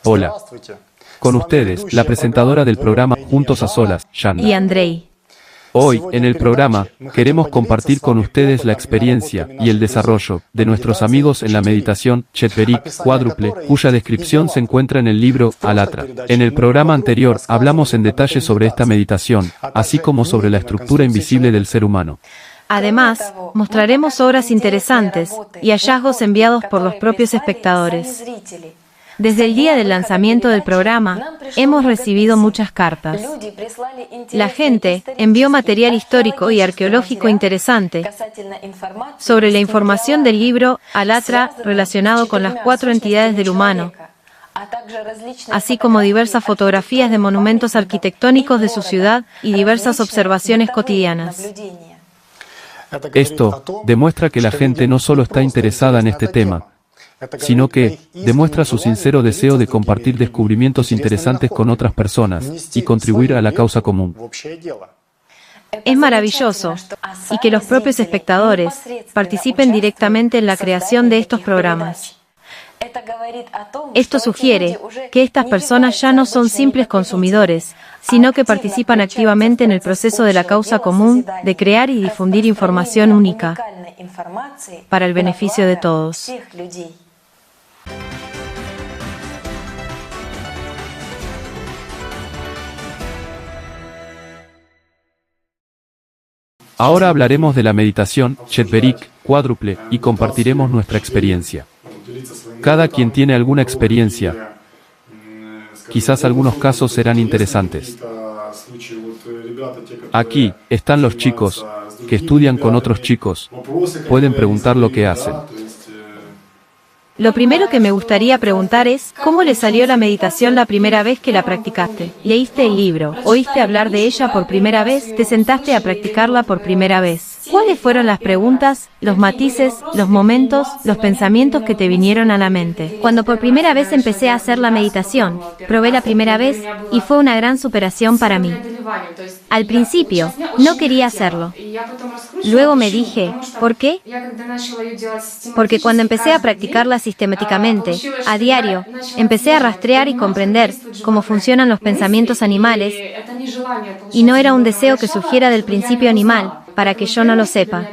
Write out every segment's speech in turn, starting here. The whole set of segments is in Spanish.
Hola. Con ustedes, la presentadora del programa Juntos a Solas, Yana. Y Andrei. Hoy, en el programa, queremos compartir con ustedes la experiencia y el desarrollo de nuestros amigos en la meditación Chetverik cuádruple, cuya descripción se encuentra en el libro Alatra. En el programa anterior hablamos en detalle sobre esta meditación, así como sobre la estructura invisible del ser humano. Además, mostraremos obras interesantes y hallazgos enviados por los propios espectadores. Desde el día del lanzamiento del programa, hemos recibido muchas cartas. La gente envió material histórico y arqueológico interesante sobre la información del libro Alatra relacionado con las 4 entidades del humano, así como diversas fotografías de monumentos arquitectónicos de su ciudad y diversas observaciones cotidianas. Esto demuestra que la gente no solo está interesada en este tema, sino que demuestra su sincero deseo de compartir descubrimientos interesantes con otras personas y contribuir a la causa común. Es maravilloso, y que los propios espectadores participen directamente en la creación de estos programas. Esto sugiere que estas personas ya no son simples consumidores, sino que participan activamente en el proceso de la causa común de crear y difundir información única para el beneficio de todos. Ahora hablaremos de la meditación Chetverik cuádruple y compartiremos nuestra experiencia. Cada quien tiene alguna experiencia. Quizás algunos casos serán interesantes. Aquí están los chicos que estudian con otros chicos. Pueden preguntar lo que hacen. Lo primero que me gustaría preguntar es, ¿cómo le salió la meditación la primera vez que la practicaste? ¿Leíste el libro? ¿Oíste hablar de ella por primera vez? ¿Te sentaste a practicarla por primera vez? ¿Cuáles fueron las preguntas, los matices, los momentos, los pensamientos que te vinieron a la mente? Cuando por primera vez empecé a hacer la meditación, probé la primera vez y fue una gran superación para mí. Al principio, no quería hacerlo. Luego me dije, ¿por qué? Porque cuando empecé a practicarla sistemáticamente, a diario, empecé a rastrear y comprender cómo funcionan los pensamientos animales, y no era un deseo que surgiera del principio animal, para que yo no lo sepa.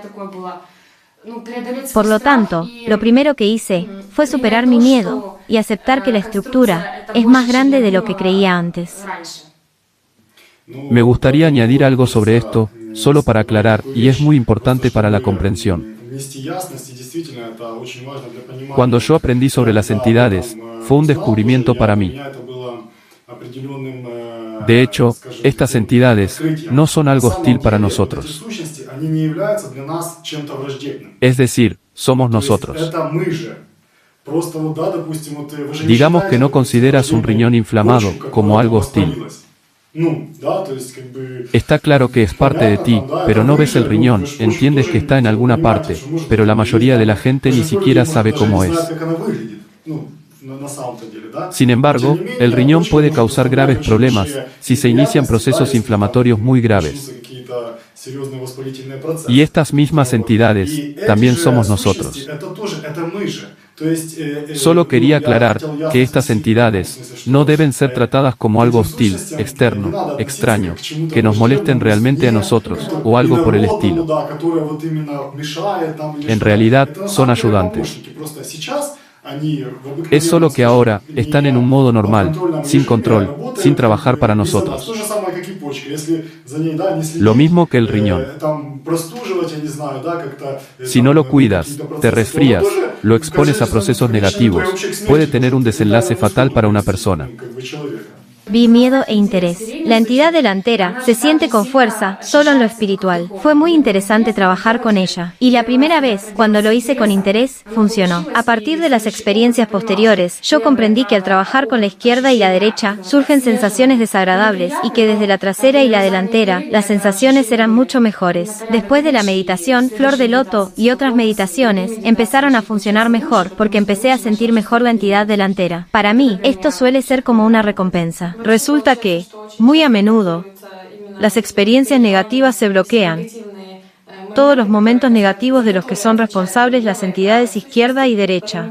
Por lo tanto, lo primero que hice fue superar mi miedo y aceptar que la estructura es más grande de lo que creía antes. Me gustaría añadir algo sobre esto, solo para aclarar, y es muy importante para la comprensión. Cuando yo aprendí sobre las entidades, fue un descubrimiento para mí. De hecho, estas entidades no son algo hostil para nosotros. Es decir, somos nosotros. Digamos que no consideras un riñón inflamado como algo hostil. Está claro que es parte de ti, pero no ves el riñón, entiendes que está en alguna parte, pero la mayoría de la gente ni siquiera sabe cómo es. Sin embargo, el riñón puede causar graves problemas si se inician procesos inflamatorios muy graves. Y estas mismas entidades también somos nosotros. Solo quería aclarar que estas entidades no deben ser tratadas como algo hostil, externo, extraño, que nos molesten realmente a nosotros, o algo por el estilo. En realidad, son ayudantes. Es solo que ahora están en un modo normal, sin control, sin trabajar para nosotros. Lo mismo que el riñón. Si no lo cuidas, te resfrías, lo expones a procesos negativos, puede tener un desenlace fatal para una persona. Vi miedo e interés. La entidad delantera se siente con fuerza, solo en lo espiritual. Fue muy interesante trabajar con ella. Y la primera vez, cuando lo hice con interés, funcionó. A partir de las experiencias posteriores, yo comprendí que al trabajar con la izquierda y la derecha, surgen sensaciones desagradables, y que desde la trasera y la delantera, las sensaciones eran mucho mejores. Después de la meditación, Flor de Loto y otras meditaciones, empezaron a funcionar mejor, porque empecé a sentir mejor la entidad delantera. Para mí, esto suele ser como una recompensa. Resulta que, muy a menudo, las experiencias negativas se bloquean todos los momentos negativos de los que son responsables las entidades izquierda y derecha.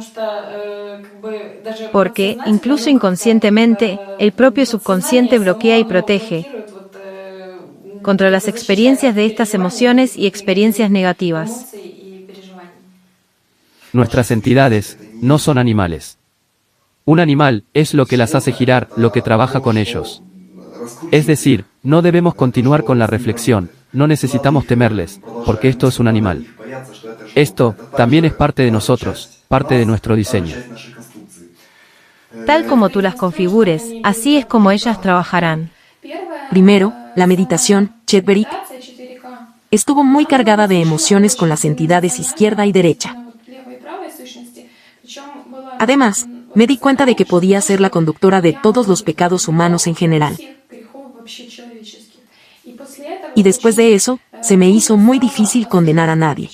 Porque, incluso inconscientemente, el propio subconsciente bloquea y protege contra las experiencias de estas emociones y experiencias negativas. Nuestras entidades no son animales. Un animal es lo que las hace girar, lo que trabaja con ellos. Es decir, no debemos continuar con la reflexión, no necesitamos temerles, porque esto es un animal. Esto también es parte de nosotros, parte de nuestro diseño. Tal como tú las configures, así es como ellas trabajarán. Primero, la meditación, Chet-Berik, estuvo muy cargada de emociones con las entidades izquierda y derecha. Además, me di cuenta de que podía ser la conductora de todos los pecados humanos en general. Y después de eso, se me hizo muy difícil condenar a nadie.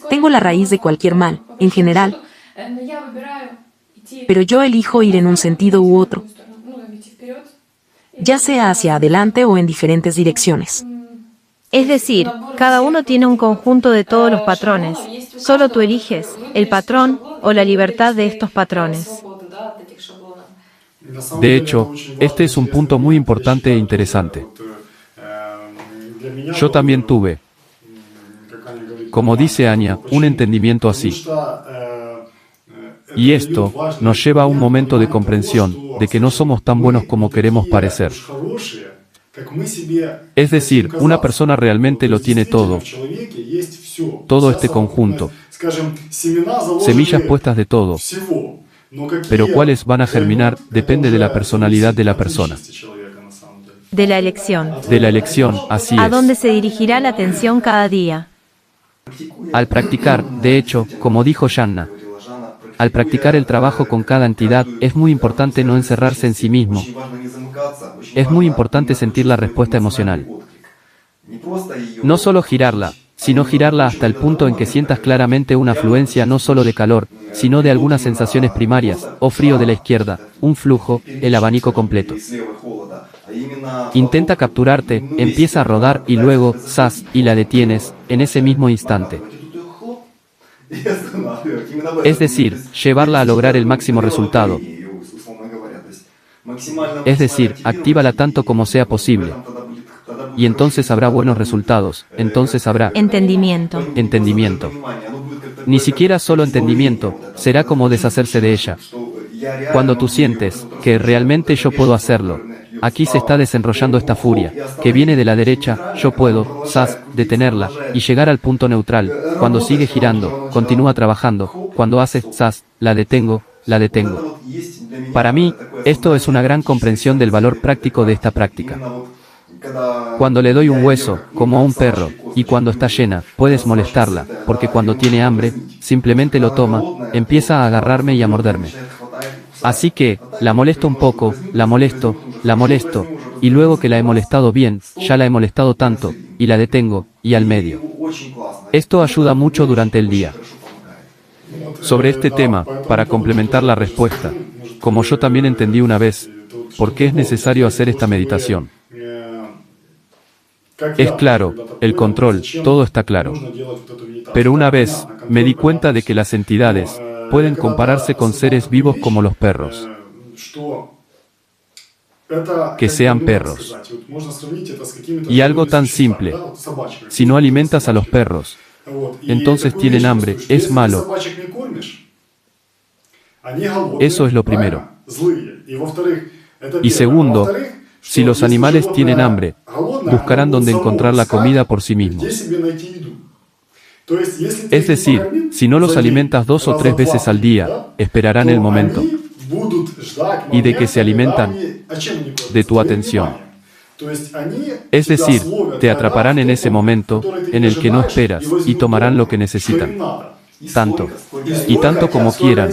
Tengo la raíz de cualquier mal, en general, pero yo elijo ir en un sentido u otro, ya sea hacia adelante o en diferentes direcciones. Es decir, cada uno tiene un conjunto de todos los patrones. Solo tú eliges el patrón o la libertad de estos patrones. De hecho, este es un punto muy importante e interesante. Yo también tuve, como dice Anya, un entendimiento así. Y esto nos lleva a un momento de comprensión, de que no somos tan buenos como queremos parecer. Es decir, una persona realmente lo tiene todo este conjunto. Semillas puestas de todo. Pero cuáles van a germinar depende de la personalidad de la persona. De la elección. De la elección, así es. ¿A dónde se dirigirá la atención cada día? Al practicar, de hecho, como dijo Janna, al practicar el trabajo con cada entidad, es muy importante no encerrarse en sí mismo. Es muy importante sentir la respuesta emocional. No solo girarla, sino girarla hasta el punto en que sientas claramente una afluencia no solo de calor, sino de algunas sensaciones primarias, o frío de la izquierda, un flujo, el abanico completo. Intenta capturarte, empieza a rodar y luego, ¡zas!, y la detienes, en ese mismo instante. Es decir, llevarla a lograr el máximo resultado. Es decir, actívala tanto como sea posible. Y entonces habrá buenos resultados, entonces habrá entendimiento. Ni siquiera solo entendimiento, será como deshacerse de ella. Cuando tú sientes que realmente yo puedo hacerlo, aquí se está desenrollando esta furia, que viene de la derecha, yo puedo, ¡zas!, detenerla, y llegar al punto neutral. Cuando sigue girando, continúa trabajando, cuando hace, ¡zas!, la detengo. Para mí, esto es una gran comprensión del valor práctico de esta práctica. Cuando le doy un hueso, como a un perro, y cuando está llena, puedes molestarla, porque cuando tiene hambre, simplemente lo toma, empieza a agarrarme y a morderme. Así que, la molesto un poco, la molesto, y luego que la he molestado bien, ya la he molestado tanto, y la detengo, y al medio. Esto ayuda mucho durante el día. Sobre este tema, para complementar la respuesta, como yo también entendí una vez, ¿por qué es necesario hacer esta meditación? Es claro, el control, todo está claro. Pero una vez, me di cuenta de que las entidades pueden compararse con seres vivos como los perros. Que sean perros. Y algo tan simple. Si no alimentas a los perros, entonces tienen hambre, es malo. Eso es lo primero. Y segundo, si los animales tienen hambre, buscarán dónde encontrar la comida por sí mismos. Es decir, si no los alimentas 2 o 3 veces al día, esperarán el momento. ¿Y de qué se alimentan? De tu atención. Es decir, te atraparán en ese momento, en el que no esperas, y tomarán lo que necesitan. Tanto. Y tanto como quieran,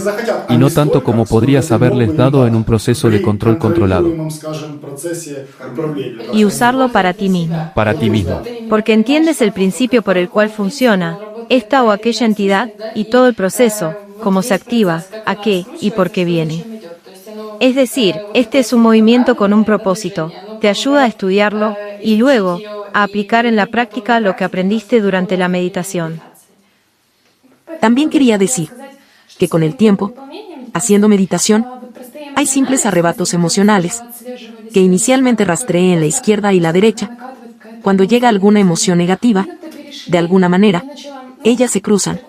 y no tanto como podrías haberles dado en un proceso de control controlado. Y usarlo para ti mismo. Para ti mismo. Porque entiendes el principio por el cual funciona esta o aquella entidad, y todo el proceso, cómo se activa, a qué y por qué viene. Es decir, este es un movimiento con un propósito, te ayuda a estudiarlo, y luego, a aplicar en la práctica lo que aprendiste durante la meditación. También quería decir que con el tiempo, haciendo meditación, hay simples arrebatos emocionales que inicialmente rastreé en la izquierda y la derecha. Cuando llega alguna emoción negativa, de alguna manera, ellas se cruzan.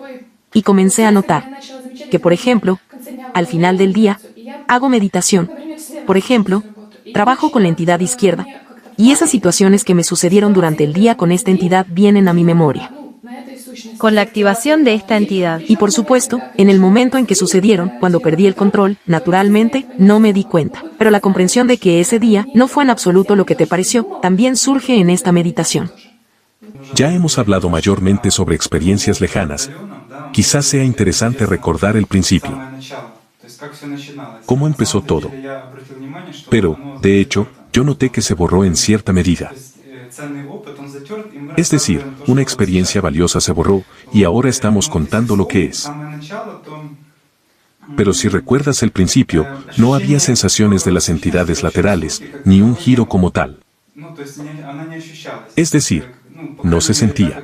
Y comencé a notar que, por ejemplo, al final del día, hago meditación. Por ejemplo, trabajo con la entidad izquierda. Y esas situaciones que me sucedieron durante el día con esta entidad vienen a mi memoria. Con la activación de esta entidad. Y por supuesto, en el momento en que sucedieron, cuando perdí el control, naturalmente, no me di cuenta. Pero la comprensión de que ese día no fue en absoluto lo que te pareció, también surge en esta meditación. Ya hemos hablado mayormente sobre experiencias lejanas. Quizás sea interesante recordar el principio. ¿Cómo empezó todo? Pero, de hecho, yo noté que se borró en cierta medida. Es decir, una experiencia valiosa se borró, y ahora estamos contando lo que es. Pero si recuerdas el principio, no había sensaciones de las entidades laterales, ni un giro como tal. Es decir, no se sentía.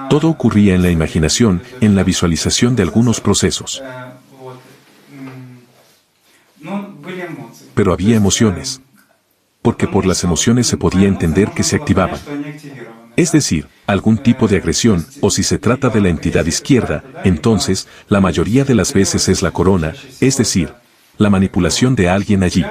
Todo ocurría en la imaginación, en la visualización de algunos procesos. Pero había emociones. Porque por las emociones se podía entender que se activaban. Es decir, algún tipo de agresión, o si se trata de la entidad izquierda, entonces, la mayoría de las veces es la corona, es decir, la manipulación de alguien allí.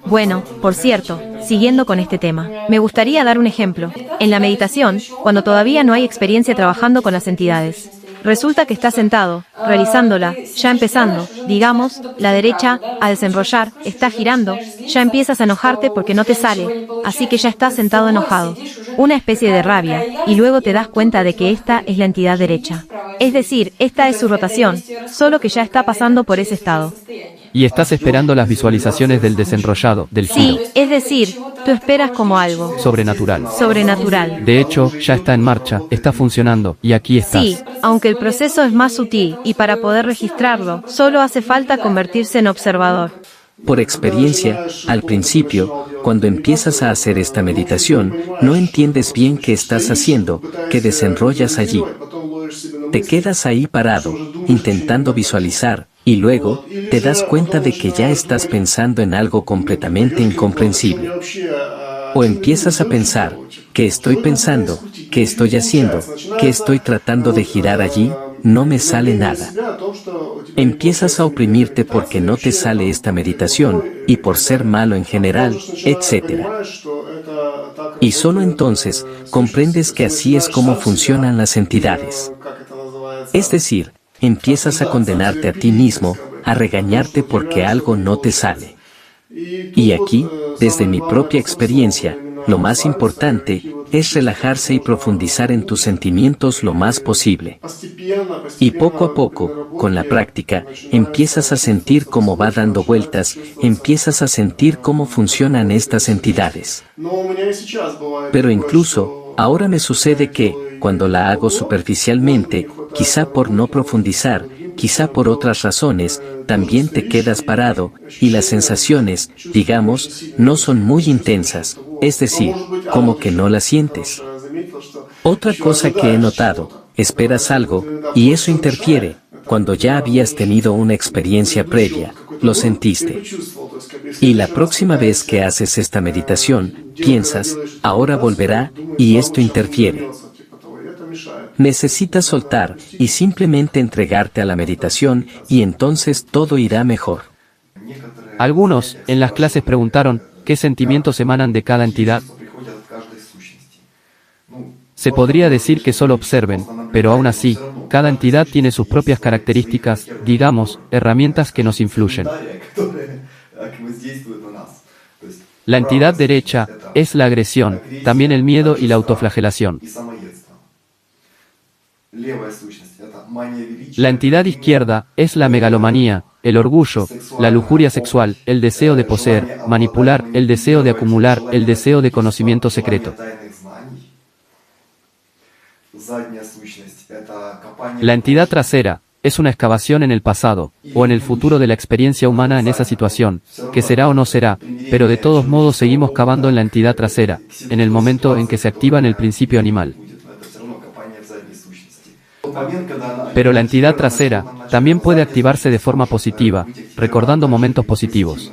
Bueno, por cierto, siguiendo con este tema, me gustaría dar un ejemplo. En la meditación, cuando todavía no hay experiencia trabajando con las entidades, resulta que estás sentado, realizándola, ya empezando, digamos, la derecha, a desenrollar, está girando, ya empiezas a enojarte porque no te sale, así que ya estás sentado enojado. Una especie de rabia, y luego te das cuenta de que esta es la entidad derecha. Es decir, esta es su rotación, solo que ya está pasando por ese estado. Y estás esperando las visualizaciones del desenrollado, del giro. Sí, es decir, tú esperas como algo Sobrenatural. sobrenatural. De hecho, ya está en marcha, está funcionando, y aquí estás. Sí, aunque el proceso es más sutil, y para poder registrarlo, solo hace falta convertirse en observador. Por experiencia, al principio, cuando empiezas a hacer esta meditación, no entiendes bien qué estás haciendo, qué desenrollas allí. Te quedas ahí parado, intentando visualizar, y luego, te das cuenta de que ya estás pensando en algo completamente incomprensible. O empiezas a pensar, ¿qué estoy pensando? ¿Qué estoy haciendo? ¿Qué estoy tratando de girar allí? No me sale nada. Empiezas a oprimirte porque no te sale esta meditación, y por ser malo en general, etc. Y solo entonces, comprendes que así es como funcionan las entidades. Es decir, empiezas a condenarte a ti mismo, a regañarte porque algo no te sale. Y aquí, desde mi propia experiencia, lo más importante es relajarse y profundizar en tus sentimientos lo más posible. Y poco a poco, con la práctica, empiezas a sentir cómo va dando vueltas, empiezas a sentir cómo funcionan estas entidades. Pero incluso, ahora me sucede que, cuando la hago superficialmente, quizá por no profundizar, quizá por otras razones, también te quedas parado, y las sensaciones, digamos, no son muy intensas, es decir, como que no las sientes. Otra cosa que he notado, esperas algo, y eso interfiere, cuando ya habías tenido una experiencia previa, lo sentiste. Y la próxima vez que haces esta meditación, piensas, ahora volverá, y esto interfiere. Necesitas soltar, y simplemente entregarte a la meditación, y entonces todo irá mejor. Algunos, en las clases preguntaron, ¿qué sentimientos emanan de cada entidad? Se podría decir que solo observen, pero aún así, cada entidad tiene sus propias características, digamos, herramientas que nos influyen. La entidad derecha es la agresión, también el miedo y la autoflagelación. La entidad izquierda es la megalomanía, el orgullo, la lujuria sexual, el deseo de poseer, manipular, el deseo de acumular, el deseo de conocimiento secreto. La entidad trasera Es una excavación en el pasado, o en el futuro de la experiencia humana en esa situación, que será o no será, pero de todos modos seguimos cavando en la entidad trasera, en el momento en que se activa en el principio animal. Pero la entidad trasera también puede activarse de forma positiva, recordando momentos positivos.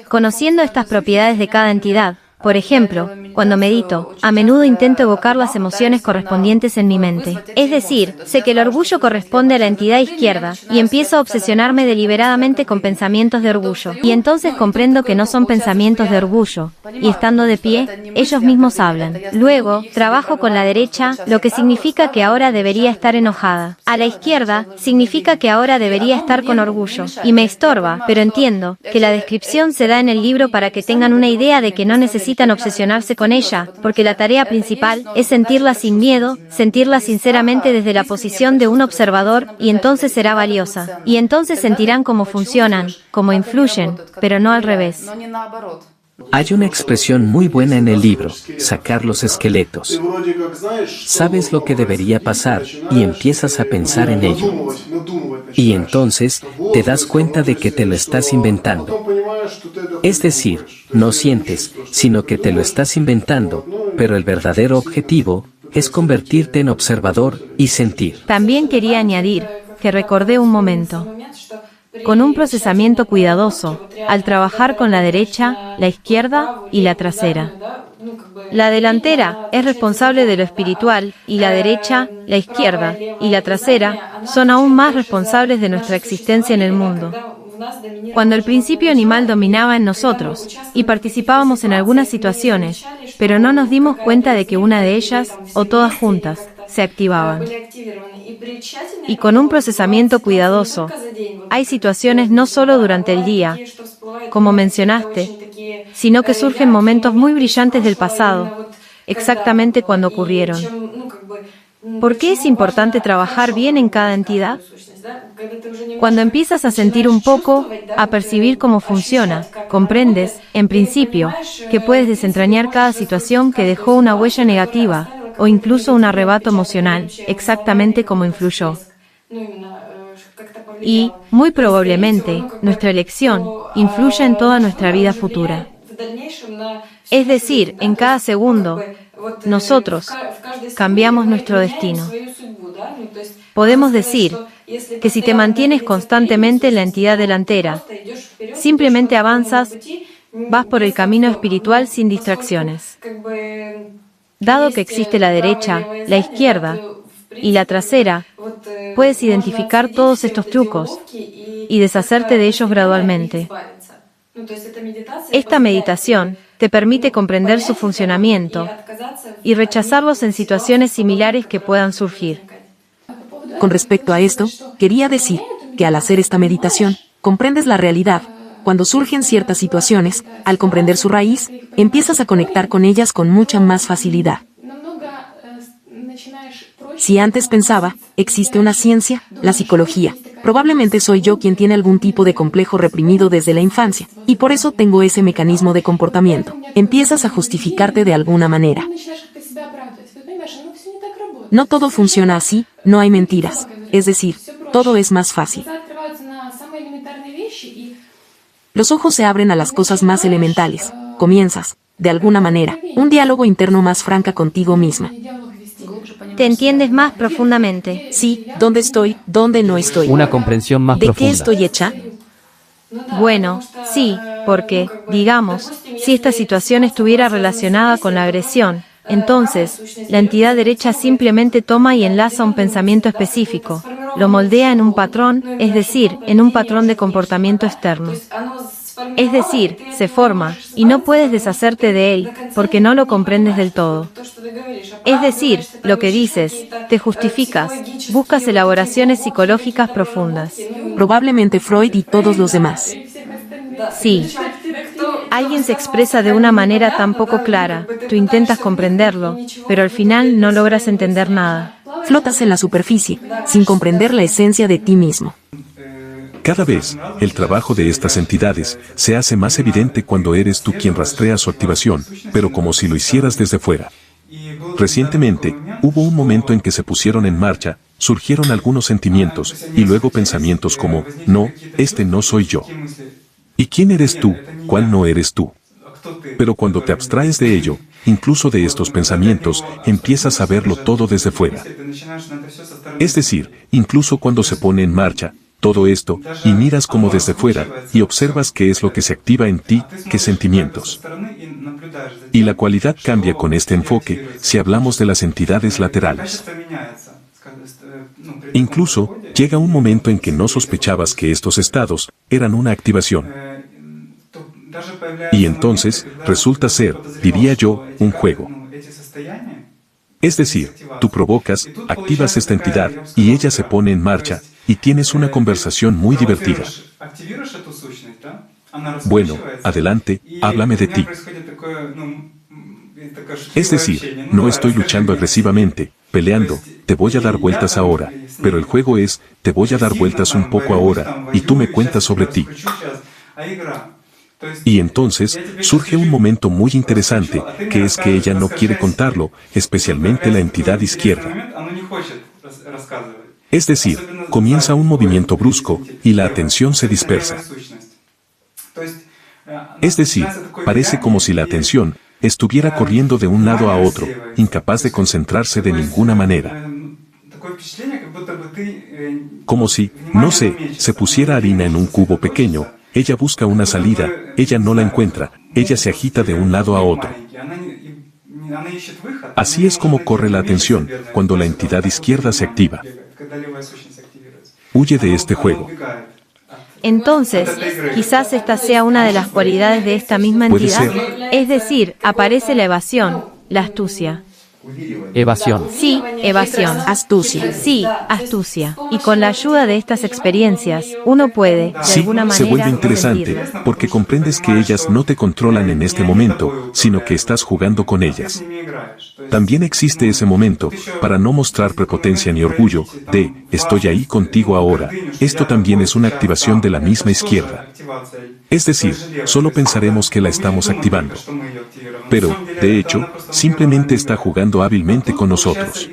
Conociendo estas propiedades de cada entidad, por ejemplo, cuando medito, a menudo intento evocar las emociones correspondientes en mi mente. Es decir, sé que el orgullo corresponde a la entidad izquierda, y empiezo a obsesionarme deliberadamente con pensamientos de orgullo. Y entonces comprendo que no son pensamientos de orgullo, y estando de pie, ellos mismos hablan. Luego, trabajo con la derecha, lo que significa que ahora debería estar enojada. A la izquierda, significa que ahora debería estar con orgullo. Y me estorba, pero entiendo que la descripción se da en el libro para que tengan una idea de que no necesitan obsesionarse con ella, porque la tarea principal es sentirla sin miedo, sentirla sinceramente desde la posición de un observador, y entonces será valiosa. Y entonces sentirán cómo funcionan, cómo influyen, pero no al revés. Hay una expresión muy buena en el libro, sacar los esqueletos. Sabes lo que debería pasar, y empiezas a pensar en ello. Y entonces, te das cuenta de que te lo estás inventando. Es decir, no sientes, sino que te lo estás inventando, pero el verdadero objetivo es convertirte en observador y sentir. También quería añadir que recordé un momento. Con un procesamiento cuidadoso, al trabajar con la derecha, la izquierda y la trasera. La delantera es responsable de lo espiritual, y la derecha, la izquierda y la trasera son aún más responsables de nuestra existencia en el mundo. Cuando el principio animal dominaba en nosotros, y participábamos en algunas situaciones, pero no nos dimos cuenta de que una de ellas, o todas juntas, se activaban. Y con un procesamiento cuidadoso, hay situaciones no solo durante el día, como mencionaste, sino que surgen momentos muy brillantes del pasado, exactamente cuando ocurrieron. ¿Por qué es importante trabajar bien en cada entidad? Cuando empiezas a sentir un poco, a percibir cómo funciona, comprendes, en principio, que puedes desentrañar cada situación que dejó una huella negativa, o incluso un arrebato emocional, exactamente como influyó. Y, muy probablemente, nuestra elección influye en toda nuestra vida futura. Es decir, en cada segundo, nosotros cambiamos nuestro destino. Podemos decir que si te mantienes constantemente en la entidad delantera, simplemente avanzas, vas por el camino espiritual sin distracciones. Dado que existe la derecha, la izquierda y la trasera, puedes identificar todos estos trucos y deshacerte de ellos gradualmente. Esta meditación te permite comprender su funcionamiento y rechazarlos en situaciones similares que puedan surgir. Con respecto a esto, quería decir que al hacer esta meditación, comprendes la realidad. Cuando surgen ciertas situaciones, al comprender su raíz, empiezas a conectar con ellas con mucha más facilidad. Si antes pensaba, existe una ciencia, la psicología. Probablemente soy yo quien tiene algún tipo de complejo reprimido desde la infancia, y por eso tengo ese mecanismo de comportamiento. Empiezas a justificarte de alguna manera. No todo funciona así, no hay mentiras. Es decir, todo es más fácil. Los ojos se abren a las cosas más elementales. Comienzas, de alguna manera, un diálogo interno más franca contigo misma. Te entiendes más profundamente. Sí, ¿dónde estoy? ¿Dónde no estoy? Una comprensión más ¿De profunda. qué estoy hecha? Bueno, sí, porque, digamos, si esta situación estuviera relacionada con la agresión, entonces, la entidad derecha simplemente toma y enlaza un pensamiento específico, lo moldea en un patrón, es decir, en un patrón de comportamiento externo. Es decir, se forma, y no puedes deshacerte de él, porque no lo comprendes del todo. Es decir, lo que dices, te justificas, buscas elaboraciones psicológicas profundas. Probablemente Freud y todos los demás. Sí. Alguien se expresa de una manera tan poco clara, tú intentas comprenderlo, pero al final no logras entender nada. Flotas en la superficie, sin comprender la esencia de ti mismo. Cada vez, el trabajo de estas entidades se hace más evidente cuando eres tú quien rastrea su activación, pero como si lo hicieras desde fuera. Recientemente, hubo un momento en que se pusieron en marcha, surgieron algunos sentimientos, y luego pensamientos como, no, este no soy yo. ¿Y quién eres tú? ¿Cuál no eres tú? Pero cuando te abstraes de ello, incluso de estos pensamientos, empiezas a verlo todo desde fuera. Es decir, incluso cuando se pone en marcha todo esto, y miras como desde fuera, y observas qué es lo que se activa en ti, qué sentimientos. Y la cualidad cambia con este enfoque, si hablamos de las entidades laterales. Incluso, llega un momento en que no sospechabas que estos estados eran una activación. Y entonces, resulta ser, diría yo, un juego. Es decir, tú provocas, activas esta entidad, y ella se pone en marcha, y tienes una conversación muy divertida. Bueno, adelante, háblame de ti. Es decir, no estoy luchando agresivamente, peleando, te voy a dar vueltas ahora, pero el juego es, te voy a dar vueltas un poco ahora, y tú me cuentas sobre ti. Y entonces, surge un momento muy interesante, que es que ella no quiere contarlo, especialmente la entidad izquierda. Es decir, comienza un movimiento brusco, y la atención se dispersa. Es decir, parece como si la atención estuviera corriendo de un lado a otro, incapaz de concentrarse de ninguna manera. Como si, no sé, se pusiera harina en un cubo pequeño, ella busca una salida, ella no la encuentra, ella se agita de un lado a otro. Así es como corre la atención, cuando la entidad izquierda se activa. Huye de este juego. Entonces, quizás esta sea una de las cualidades de esta misma entidad. Es decir, aparece la evasión, la astucia. Evasión. Sí, evasión. Astucia. Sí, astucia. Y con la ayuda de estas experiencias, uno puede, de alguna manera, se vuelve interesante, sentirlo. porque comprendes que ellas no te controlan en este momento, sino que estás jugando con ellas. También existe ese momento, para no mostrar prepotencia ni orgullo, de, estoy ahí contigo ahora. Esto también es una activación de la misma izquierda. Es decir, solo pensaremos que la estamos activando. Pero, de hecho, simplemente está jugando hábilmente con nosotros.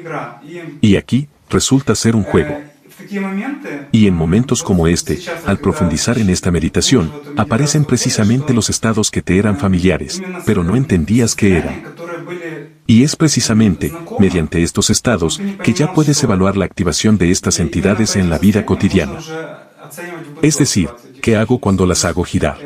Y aquí, resulta ser un juego. Y en momentos como este, al profundizar en esta meditación, aparecen precisamente los estados que te eran familiares, pero no entendías qué eran. Y es precisamente, mediante estos estados, que ya puedes evaluar la activación de estas entidades en la vida cotidiana. Es decir, ¿qué hago cuando las hago girar?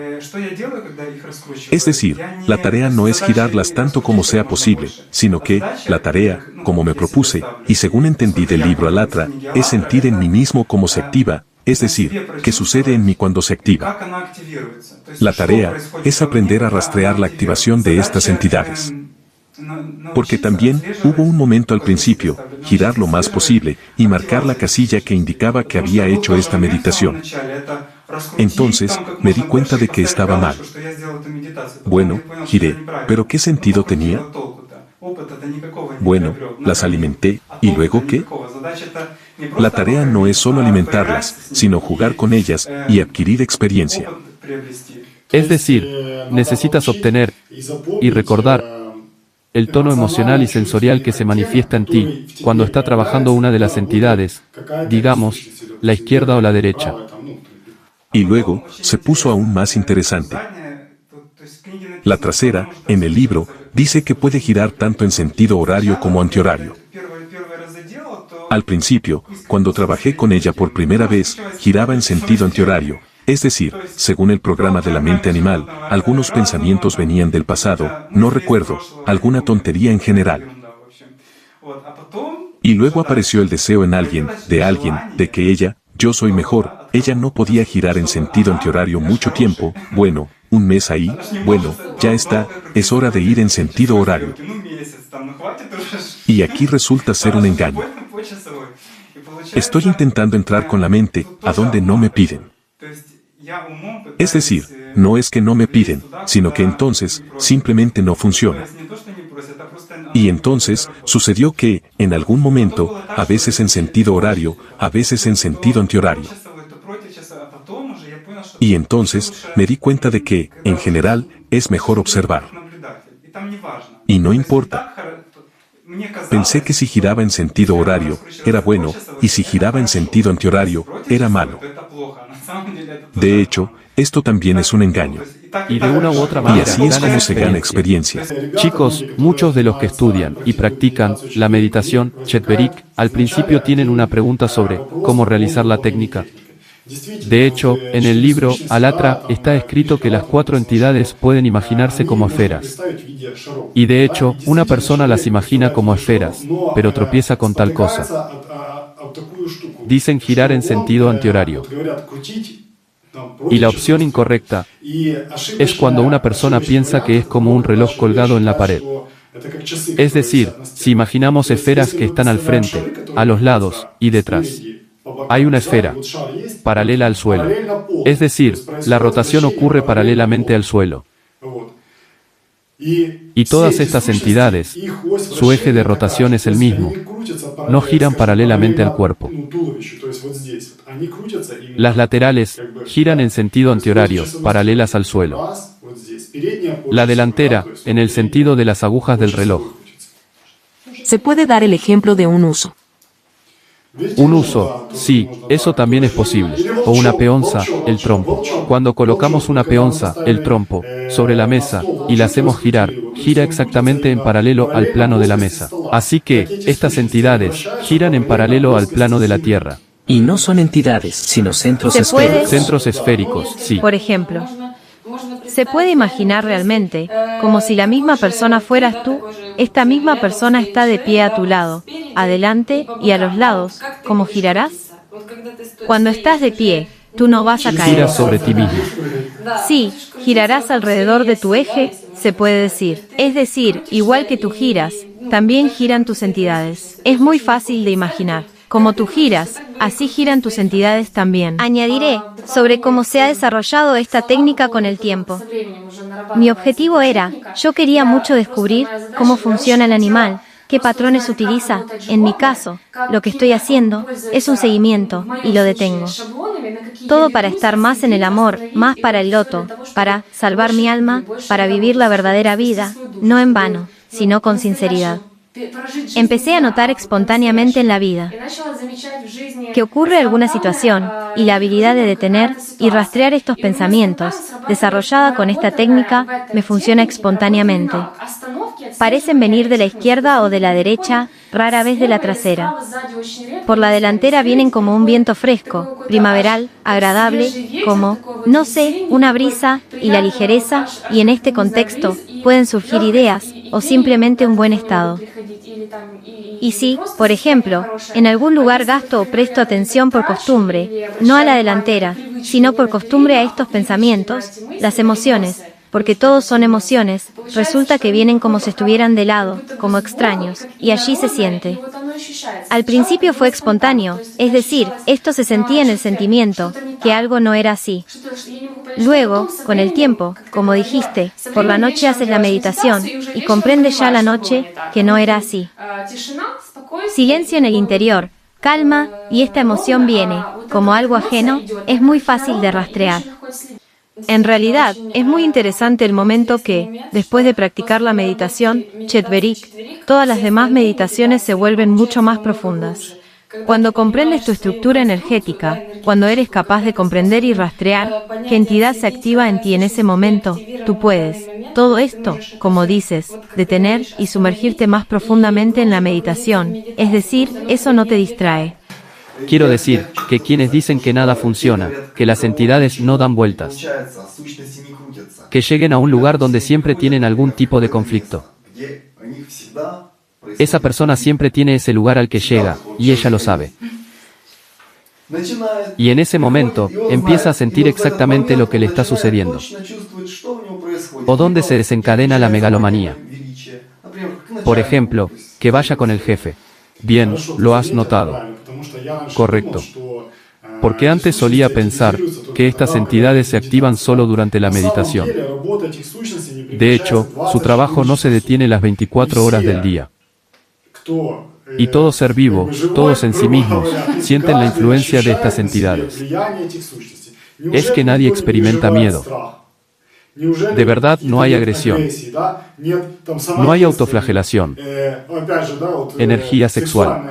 Es decir, la tarea no es girarlas tanto como sea posible, sino que, la tarea, como me propuse, y según entendí del libro Alatra, es sentir en mí mismo cómo se activa, es decir, qué sucede en mí cuando se activa. La tarea es aprender a rastrear la activación de estas entidades. Porque también hubo un momento al principio, girar lo más posible, y marcar la casilla que indicaba que había hecho esta meditación. Entonces, me di cuenta de que estaba mal. Bueno, giré, pero ¿qué sentido tenía? Bueno, las alimenté, ¿y luego qué? La tarea no es solo alimentarlas, sino jugar con ellas y adquirir experiencia. Es decir, necesitas obtener y recordar el tono emocional y sensorial que se manifiesta en ti cuando está trabajando una de las entidades, digamos, la izquierda o la derecha. Y luego, se puso aún más interesante. La trasera, en el libro, dice que puede girar tanto en sentido horario como antihorario. Al principio, cuando trabajé con ella por primera vez, giraba en sentido antihorario. Es decir, según el programa de la mente animal, algunos pensamientos venían del pasado, no recuerdo, alguna tontería en general. Y luego apareció el deseo en alguien, de que ella, yo soy mejor, ella no podía girar en sentido antihorario mucho tiempo, bueno, un mes ahí, bueno, ya está, es hora de ir en sentido horario. Y aquí resulta ser un engaño. Estoy intentando entrar con la mente, a donde no me piden. Es decir, no es que no me piden, sino que entonces, simplemente no funciona. Y entonces, sucedió que, en algún momento, a veces en sentido horario, a veces en sentido antihorario. Y entonces, me di cuenta de que, en general, es mejor observar. Y no importa. Pensé que si giraba en sentido horario, era bueno, y si giraba en sentido antihorario, era malo. De hecho, esto también es un engaño. Y de una u otra Y manera así es ganan como se gana experiencia. Chicos, muchos de los que estudian y practican la meditación Chetverik al principio tienen una pregunta sobre cómo realizar la técnica. De hecho, en el libro Alatra está escrito que las 4 entidades pueden imaginarse como esferas. Y de hecho, una persona las imagina como esferas, pero tropieza con tal cosa. Dicen girar en sentido antihorario. Y la opción incorrecta es cuando una persona piensa que es como un reloj colgado en la pared. Es decir, si imaginamos esferas que están al frente, a los lados y detrás. Hay una esfera paralela al suelo. Es decir, la rotación ocurre paralelamente al suelo. Y todas estas entidades, su eje de rotación es el mismo. No giran paralelamente al cuerpo. Las laterales giran en sentido antihorario, paralelas al suelo. La delantera, en el sentido de las agujas del reloj. Se puede dar el ejemplo de un uso. Un uso, sí, eso también es posible. O una peonza, el trompo. Cuando colocamos una peonza, el trompo, sobre la mesa, y la hacemos girar, gira exactamente en paralelo al plano de la mesa. Así que, estas entidades, giran en paralelo al plano de la Tierra. Y no son entidades, sino centros ¿Se puede? esféricos. Centros esféricos, sí. Por ejemplo, se puede imaginar realmente, como si la misma persona fueras tú, esta misma persona está de pie a tu lado, adelante y a los lados, ¿cómo girarás? Cuando estás de pie, tú no vas a caer. Giras sobre ti mismo. Sí, girarás alrededor de tu eje, se puede decir. Es decir, igual que tú giras, también giran tus entidades. Es muy fácil de imaginar. Como tú giras, así giran tus entidades también. Añadiré sobre cómo se ha desarrollado esta técnica con el tiempo. Mi objetivo era, yo quería mucho descubrir cómo funciona el animal, qué patrones utiliza. En mi caso, lo que estoy haciendo es un seguimiento y lo detengo. Todo para estar más en el amor, más para el loto, para salvar mi alma, para vivir la verdadera vida, no en vano, sino con sinceridad. Empecé a notar espontáneamente en la vida que ocurre alguna situación, y la habilidad de detener y rastrear estos pensamientos, desarrollada con esta técnica, me funciona espontáneamente. Parecen venir de la izquierda o de la derecha, rara vez de la trasera. Por la delantera vienen como un viento fresco, primaveral, agradable, como, no sé, una brisa, y la ligereza, y en este contexto, pueden surgir ideas, o simplemente un buen estado. Y si, por ejemplo, en algún lugar gasto o presto atención por costumbre, no a la delantera, sino por costumbre a estos pensamientos, las emociones, porque todos son emociones, resulta que vienen como si estuvieran de lado, como extraños, y allí se siente. Al principio fue espontáneo, es decir, esto se sentía en el sentimiento, que algo no era así. Luego, con el tiempo, como dijiste, por la noche haces la meditación, y comprendes ya la noche, que no era así. Silencio en el interior, calma, y esta emoción viene, como algo ajeno, es muy fácil de rastrear. En realidad, es muy interesante el momento que, después de practicar la meditación, Chetverik, todas las demás meditaciones se vuelven mucho más profundas. Cuando comprendes tu estructura energética, cuando eres capaz de comprender y rastrear qué entidad se activa en ti en ese momento, tú puedes, todo esto, como dices, detener y sumergirte más profundamente en la meditación, es decir, eso no te distrae. Quiero decir, que quienes dicen que nada funciona, que las entidades no dan vueltas, que lleguen a un lugar donde siempre tienen algún tipo de conflicto. Esa persona siempre tiene ese lugar al que llega, y ella lo sabe. Y en ese momento, empieza a sentir exactamente lo que le está sucediendo. O dónde se desencadena la megalomanía. Por ejemplo, que vaya con el jefe. Bien, lo has notado. Correcto. Porque antes solía pensar que estas entidades se activan solo durante la meditación. De hecho, su trabajo no se detiene las 24 horas del día. Y todo ser vivo, todos en sí mismos, sienten la influencia de estas entidades. Es que nadie experimenta miedo. De verdad no hay agresión. No hay autoflagelación. Energía sexual.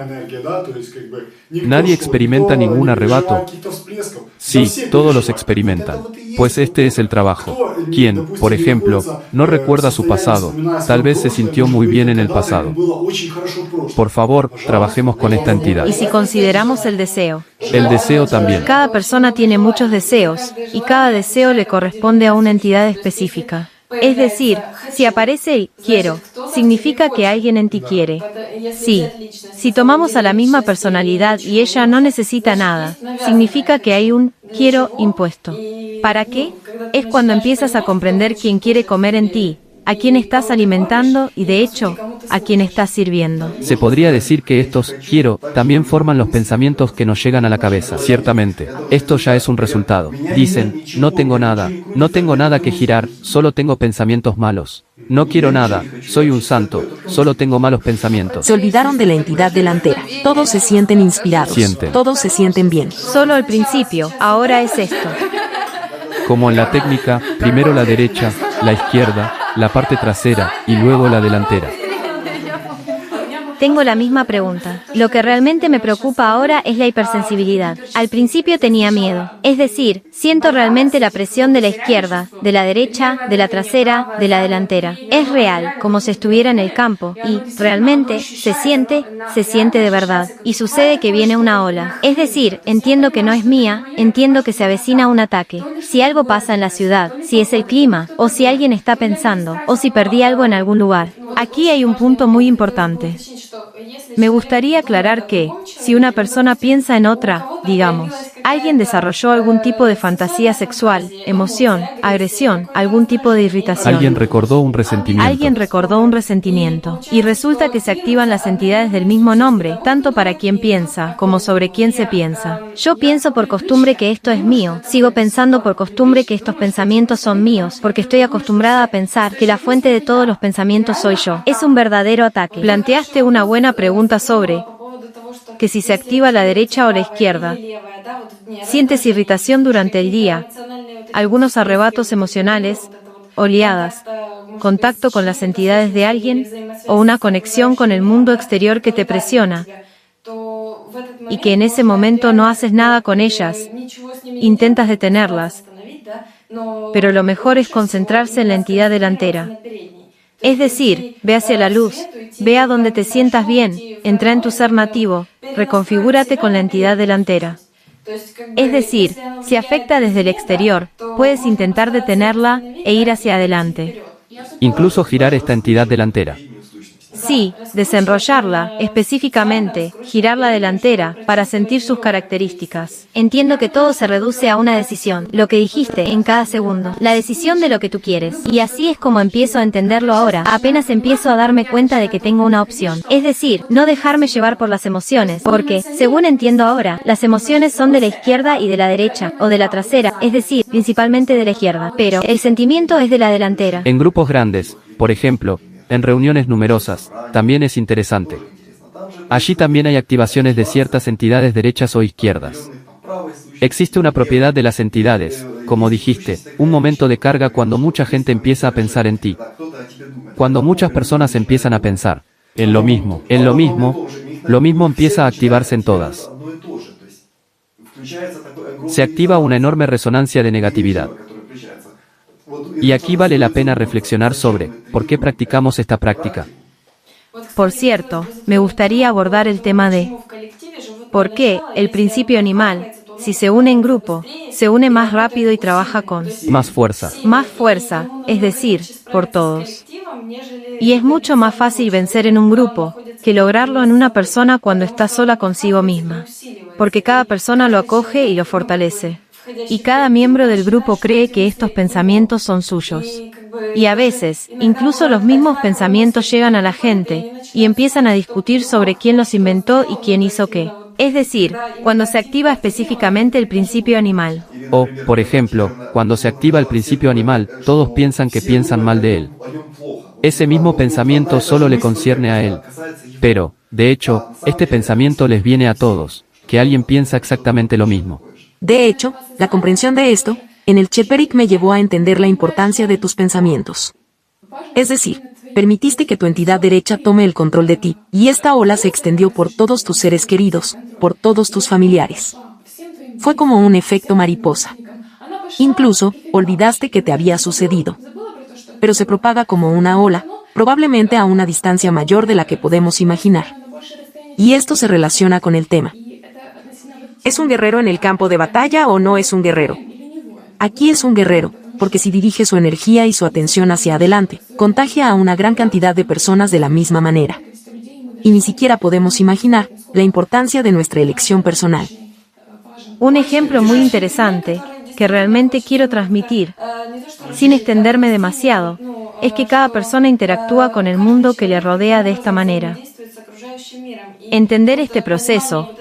Nadie experimenta ningún arrebato. Sí, todos los experimentan. Pues este es el trabajo. Quien, por ejemplo, no recuerda su pasado, tal vez se sintió muy bien en el pasado. Por favor, trabajemos con esta entidad. Y si consideramos el deseo. El deseo también. Cada persona tiene muchos deseos, y cada deseo le corresponde a una entidad específica. Es decir, si aparece el quiero, significa que alguien en ti quiere. Sí, si tomamos a la misma personalidad y ella no necesita nada, significa que hay un quiero impuesto. ¿Para qué? Es cuando empiezas a comprender quién quiere comer en ti, a quién estás alimentando y, de hecho, a quién estás sirviendo. Se podría decir que estos quiero también forman los pensamientos que nos llegan a la cabeza. Ciertamente, esto ya es un resultado. Dicen, no tengo nada que girar, solo tengo pensamientos malos. No quiero nada, soy un santo, solo tengo malos pensamientos. Se olvidaron de la entidad delantera. Todos se sienten inspirados. Todos se sienten bien. Solo al principio, ahora es esto. Como en la técnica, primero la derecha, la izquierda, la parte trasera y luego la delantera. Tengo la misma pregunta. Lo que realmente me preocupa ahora es la hipersensibilidad. Al principio tenía miedo. Es decir, siento realmente la presión de la izquierda, de la derecha, de la trasera, de la delantera. Es real, como si estuviera en el campo, y, realmente, se siente de verdad. Y sucede que viene una ola. Es decir, entiendo que no es mía, entiendo que se avecina un ataque. Si algo pasa en la ciudad, si es el clima, o si alguien está pensando, o si perdí algo en algún lugar. Aquí hay un punto muy importante. Me gustaría aclarar que, si una persona piensa en otra, digamos, alguien desarrolló algún tipo de fantasía sexual, emoción, agresión, algún tipo de irritación. Alguien recordó un resentimiento. Y resulta que se activan las entidades del mismo nombre, tanto para quien piensa, como sobre quién se piensa. Yo pienso por costumbre que esto es mío, sigo pensando por costumbre que estos pensamientos son míos, porque estoy acostumbrada a pensar que la fuente de todos los pensamientos soy yo. Es un verdadero ataque. Planteaste una buena pregunta sobre que si se activa la derecha o la izquierda. Sientes irritación durante el día, algunos arrebatos emocionales, oleadas, contacto con las entidades de alguien, o una conexión con el mundo exterior que te presiona, y que en ese momento no haces nada con ellas, intentas detenerlas, pero lo mejor es concentrarse en la entidad delantera. Es decir, ve hacia la luz, ve a donde te sientas bien, entra en tu ser nativo, reconfigúrate con la entidad delantera. Es decir, si afecta desde el exterior, puedes intentar detenerla e ir hacia adelante. Incluso girar esta entidad delantera. Sí, desenrollarla, específicamente, girar la delantera, para sentir sus características. Entiendo que todo se reduce a una decisión, lo que dijiste, en cada segundo. La decisión de lo que tú quieres. Y así es como empiezo a entenderlo ahora, apenas empiezo a darme cuenta de que tengo una opción. Es decir, no dejarme llevar por las emociones, porque, según entiendo ahora, las emociones son de la izquierda y de la derecha, o de la trasera, es decir, principalmente de la izquierda. Pero, el sentimiento es de la delantera. En grupos grandes, por ejemplo, en reuniones numerosas, también es interesante. Allí también hay activaciones de ciertas entidades derechas o izquierdas. Existe una propiedad de las entidades, como dijiste, un momento de carga cuando mucha gente empieza a pensar en ti. Cuando muchas personas empiezan a pensar en lo mismo, lo mismo empieza a activarse en todas. Se activa una enorme resonancia de negatividad. Y aquí vale la pena reflexionar sobre por qué practicamos esta práctica. Por cierto, me gustaría abordar el tema de por qué el principio animal, si se une en grupo, se une más rápido y trabaja con más fuerza. Más fuerza, es decir, por todos. Y es mucho más fácil vencer en un grupo que lograrlo en una persona cuando está sola consigo misma, porque cada persona lo acoge y lo fortalece. Y cada miembro del grupo cree que estos pensamientos son suyos. Y a veces, incluso los mismos pensamientos llegan a la gente, y empiezan a discutir sobre quién los inventó y quién hizo qué. Es decir, cuando se activa específicamente el principio animal. O, por ejemplo, cuando se activa el principio animal, todos piensan que piensan mal de él. Ese mismo pensamiento solo le concierne a él. Pero, de hecho, este pensamiento les viene a todos, que alguien piensa exactamente lo mismo. De hecho, la comprensión de esto En el Chetverik me llevó a entender la importancia de tus pensamientos. Es decir, permitiste que tu entidad derecha tome el control de ti, y esta ola se extendió por todos tus seres queridos, por todos tus familiares. Fue como un efecto mariposa. Incluso, olvidaste que te había sucedido. Pero se propaga como una ola, probablemente a una distancia mayor de la que podemos imaginar. Y esto se relaciona con el tema. ¿Es un guerrero en el campo de batalla o no es un guerrero? Aquí es un guerrero, porque si dirige su energía y su atención hacia adelante, contagia a una gran cantidad de personas de la misma manera. Y ni siquiera podemos imaginar la importancia de nuestra elección personal. Un ejemplo muy interesante, que realmente quiero transmitir, sin extenderme demasiado, es que cada persona interactúa con el mundo que le rodea de esta manera. Entender este proceso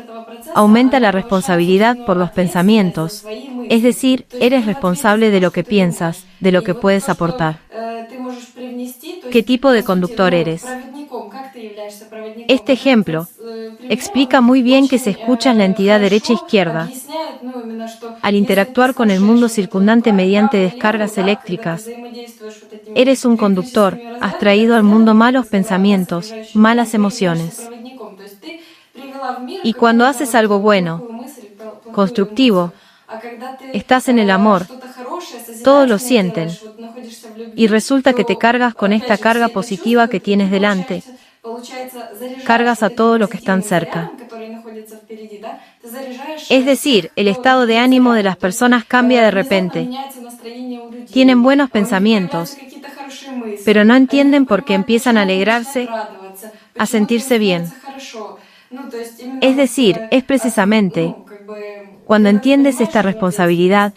aumenta la responsabilidad por los pensamientos, es decir, eres responsable de lo que piensas, de lo que puedes aportar. ¿Qué tipo de conductor eres? Este ejemplo explica muy bien que si escuchas la entidad derecha-izquierda, al interactuar con el mundo circundante mediante descargas eléctricas, eres un conductor, has traído al mundo malos pensamientos, malas emociones. Y cuando haces algo bueno, constructivo, estás en el amor, todos lo sienten, y resulta que te cargas con esta carga positiva que tienes delante, cargas a todo lo que están cerca. Es decir, el estado de ánimo de las personas cambia de repente. Tienen buenos pensamientos, pero no entienden por qué empiezan a alegrarse, a sentirse bien. Es decir, es precisamente cuando entiendes esta responsabilidad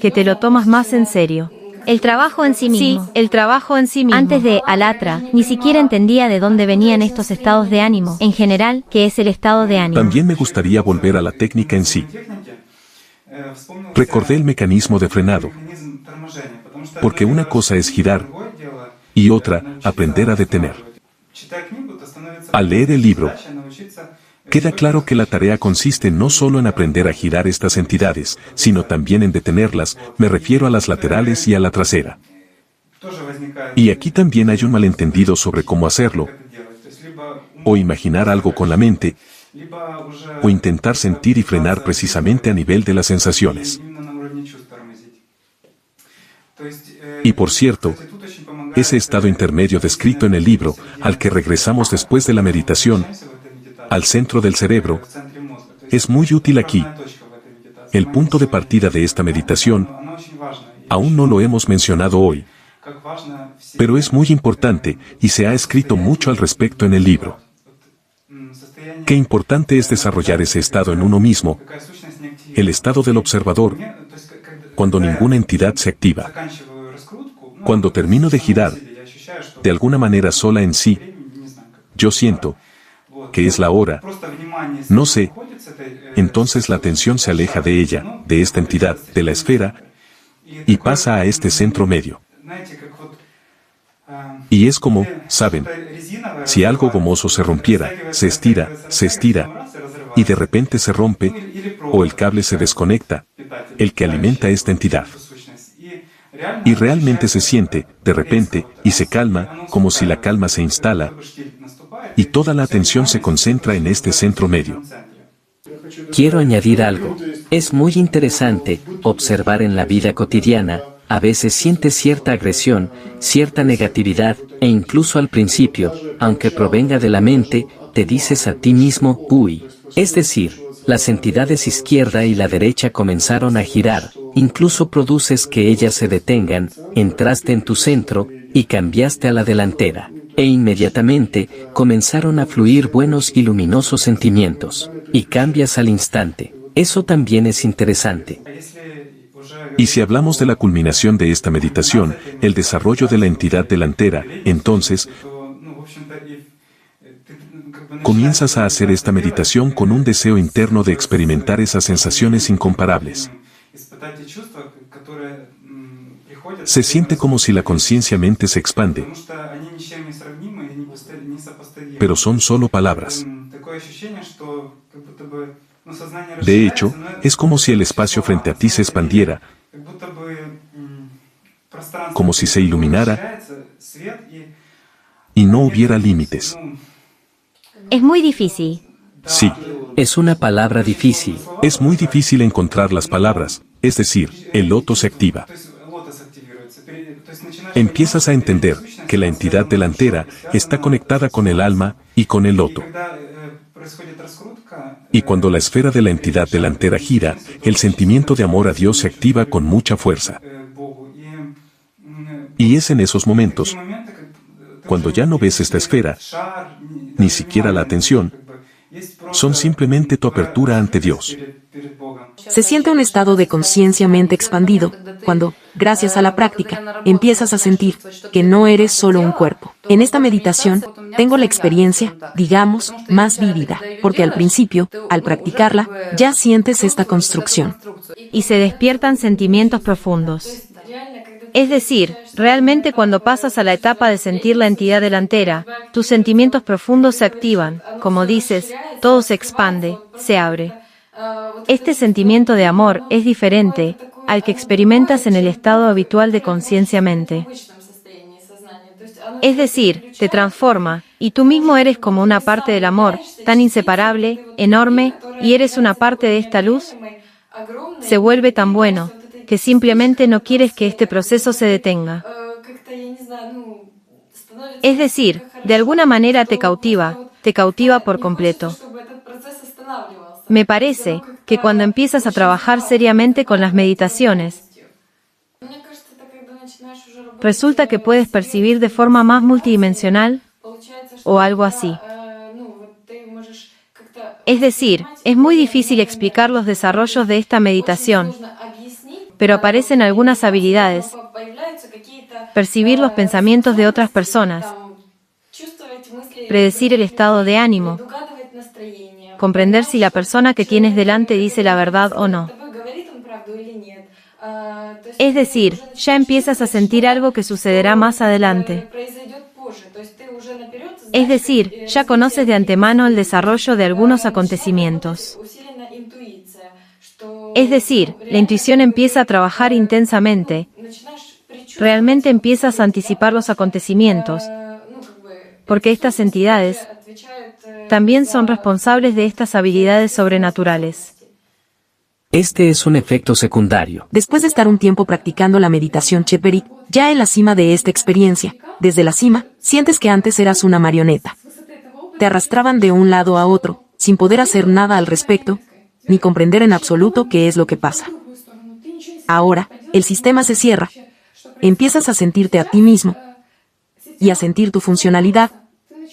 que te lo tomas más en serio. El trabajo en sí mismo. Sí, el trabajo en sí mismo. Antes de Alatra, ni siquiera entendía de dónde venían estos estados de ánimo, en general, qué es el estado de ánimo. También me gustaría volver a la técnica en sí. Recordé el mecanismo de frenado, porque una cosa es girar y otra, aprender a detener. Al leer el libro, queda claro que la tarea consiste no solo en aprender a girar estas entidades, sino también en detenerlas, me refiero a las laterales y a la trasera. Y aquí también hay un malentendido sobre cómo hacerlo, o imaginar algo con la mente, o intentar sentir y frenar precisamente a nivel de las sensaciones. Y por cierto, ese estado intermedio descrito en el libro, al que regresamos después de la meditación, al centro del cerebro, es muy útil aquí. El punto de partida de esta meditación, aún no lo hemos mencionado hoy, pero es muy importante y se ha escrito mucho al respecto en el libro. Qué importante es desarrollar ese estado en uno mismo, el estado del observador, cuando ninguna entidad se activa. Cuando termino de girar, de alguna manera sola en sí, yo siento que es la hora, no sé, entonces la atención se aleja de ella, de esta entidad, de la esfera, y pasa a este centro medio. Y es como, ¿saben? Si algo gomoso se rompiera, se estira, y de repente se rompe, o el cable se desconecta, el que alimenta esta entidad. Y realmente se siente, de repente, y se calma, como si la calma se instala, y toda la atención se concentra en este centro medio. Quiero añadir algo. Es muy interesante observar en la vida cotidiana, a veces sientes cierta agresión, cierta negatividad, e incluso al principio, aunque provenga de la mente, te dices a ti mismo, uy. Es decir, las entidades izquierda y la derecha comenzaron a girar, incluso produces que ellas se detengan, entraste en tu centro, y cambiaste a la delantera. E inmediatamente, comenzaron a fluir buenos y luminosos sentimientos, y cambias al instante. Eso también es interesante. Y si hablamos de la culminación de esta meditación, el desarrollo de la entidad delantera, entonces, comienzas a hacer esta meditación con un deseo interno de experimentar esas sensaciones incomparables. Se siente como si la conciencia-mente se expande, pero son solo palabras. De hecho, es como si el espacio frente a ti se expandiera, como si se iluminara y no hubiera límites. Es muy difícil. Sí, Es una palabra difícil. es muy difícil encontrar las palabras, es decir, el loto se activa. Empiezas a entender que la entidad delantera está conectada con el alma y con el loto. Y cuando la esfera de la entidad delantera gira, el sentimiento de amor a Dios se activa con mucha fuerza. Y es en esos momentos, cuando ya no ves esta esfera, ni siquiera la atención, son simplemente tu apertura ante Dios. Se siente un estado de conciencia mente expandido, cuando, gracias a la práctica, empiezas a sentir que no eres solo un cuerpo. En esta meditación, tengo la experiencia, digamos, más vívida, porque al principio, al practicarla, ya sientes esta construcción. Y se despiertan sentimientos profundos. Es decir, realmente cuando pasas a la etapa de sentir la entidad delantera, tus sentimientos profundos se activan, como dices, todo se expande, se abre. Este sentimiento de amor es diferente al que experimentas en el estado habitual de conciencia-mente. Es decir, te transforma, y tú mismo eres como una parte del amor, tan inseparable, enorme, y eres una parte de esta luz. Se vuelve tan bueno, que simplemente no quieres que este proceso se detenga. Es decir, de alguna manera te cautiva por completo. Me parece que cuando empiezas a trabajar seriamente con las meditaciones, resulta que puedes percibir de forma más multidimensional o algo así. Es decir, es muy difícil explicar los desarrollos de esta meditación, pero aparecen algunas habilidades. Percibir los pensamientos de otras personas, predecir el estado de ánimo, comprender si la persona que tienes delante dice la verdad o no. Es decir, ya empiezas a sentir algo que sucederá más adelante. Es decir, ya conoces de antemano el desarrollo de algunos acontecimientos. Es decir, la intuición empieza a trabajar intensamente. Realmente empiezas a anticipar los acontecimientos, porque estas entidades también son responsables de estas habilidades sobrenaturales. Este es un efecto secundario. Después de estar un tiempo practicando la meditación Chet-Berik, ya en la cima de esta experiencia, desde la cima, sientes que antes eras una marioneta. Te arrastraban de un lado a otro, sin poder hacer nada al respecto, ni comprender en absoluto qué es lo que pasa. Ahora, el sistema se cierra. Empiezas a sentirte a ti mismo y a sentir tu funcionalidad.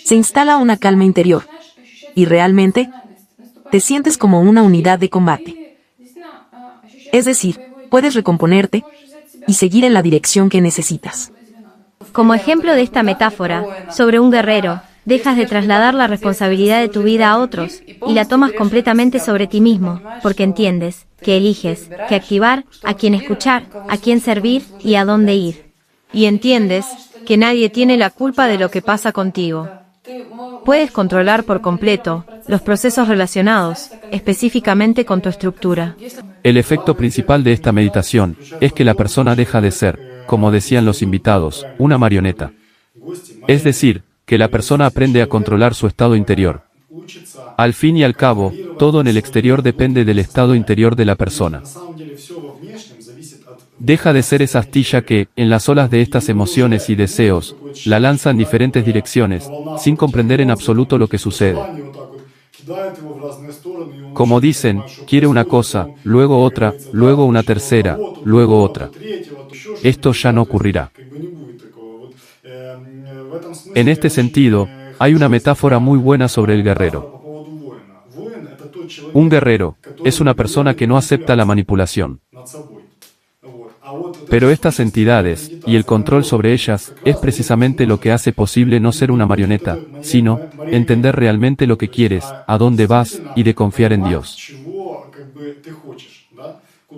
Se instala una calma interior y realmente te sientes como una unidad de combate. Es decir, puedes recomponerte y seguir en la dirección que necesitas. Como ejemplo de esta metáfora, sobre un guerrero, dejas de trasladar la responsabilidad de tu vida a otros, y la tomas completamente sobre ti mismo, porque entiendes que eliges qué activar, a quién escuchar, a quién servir y a dónde ir. Y entiendes que nadie tiene la culpa de lo que pasa contigo. Puedes controlar por completo los procesos relacionados, específicamente con tu estructura. El efecto principal de esta meditación es que la persona deja de ser, como decían los invitados, una marioneta. Es decir, que la persona aprende a controlar su estado interior. Al fin y al cabo, todo en el exterior depende del estado interior de la persona. Deja de ser esa astilla que, en las olas de estas emociones y deseos, la lanza en diferentes direcciones, sin comprender en absoluto lo que sucede. Como dicen, quiere una cosa, luego otra, luego una tercera, luego otra. Esto ya no ocurrirá. En este sentido, hay una metáfora muy buena sobre el guerrero. Un guerrero es una persona que no acepta la manipulación. Pero estas entidades, y el control sobre ellas, es precisamente lo que hace posible no ser una marioneta, sino, entender realmente lo que quieres, a dónde vas, y de confiar en Dios.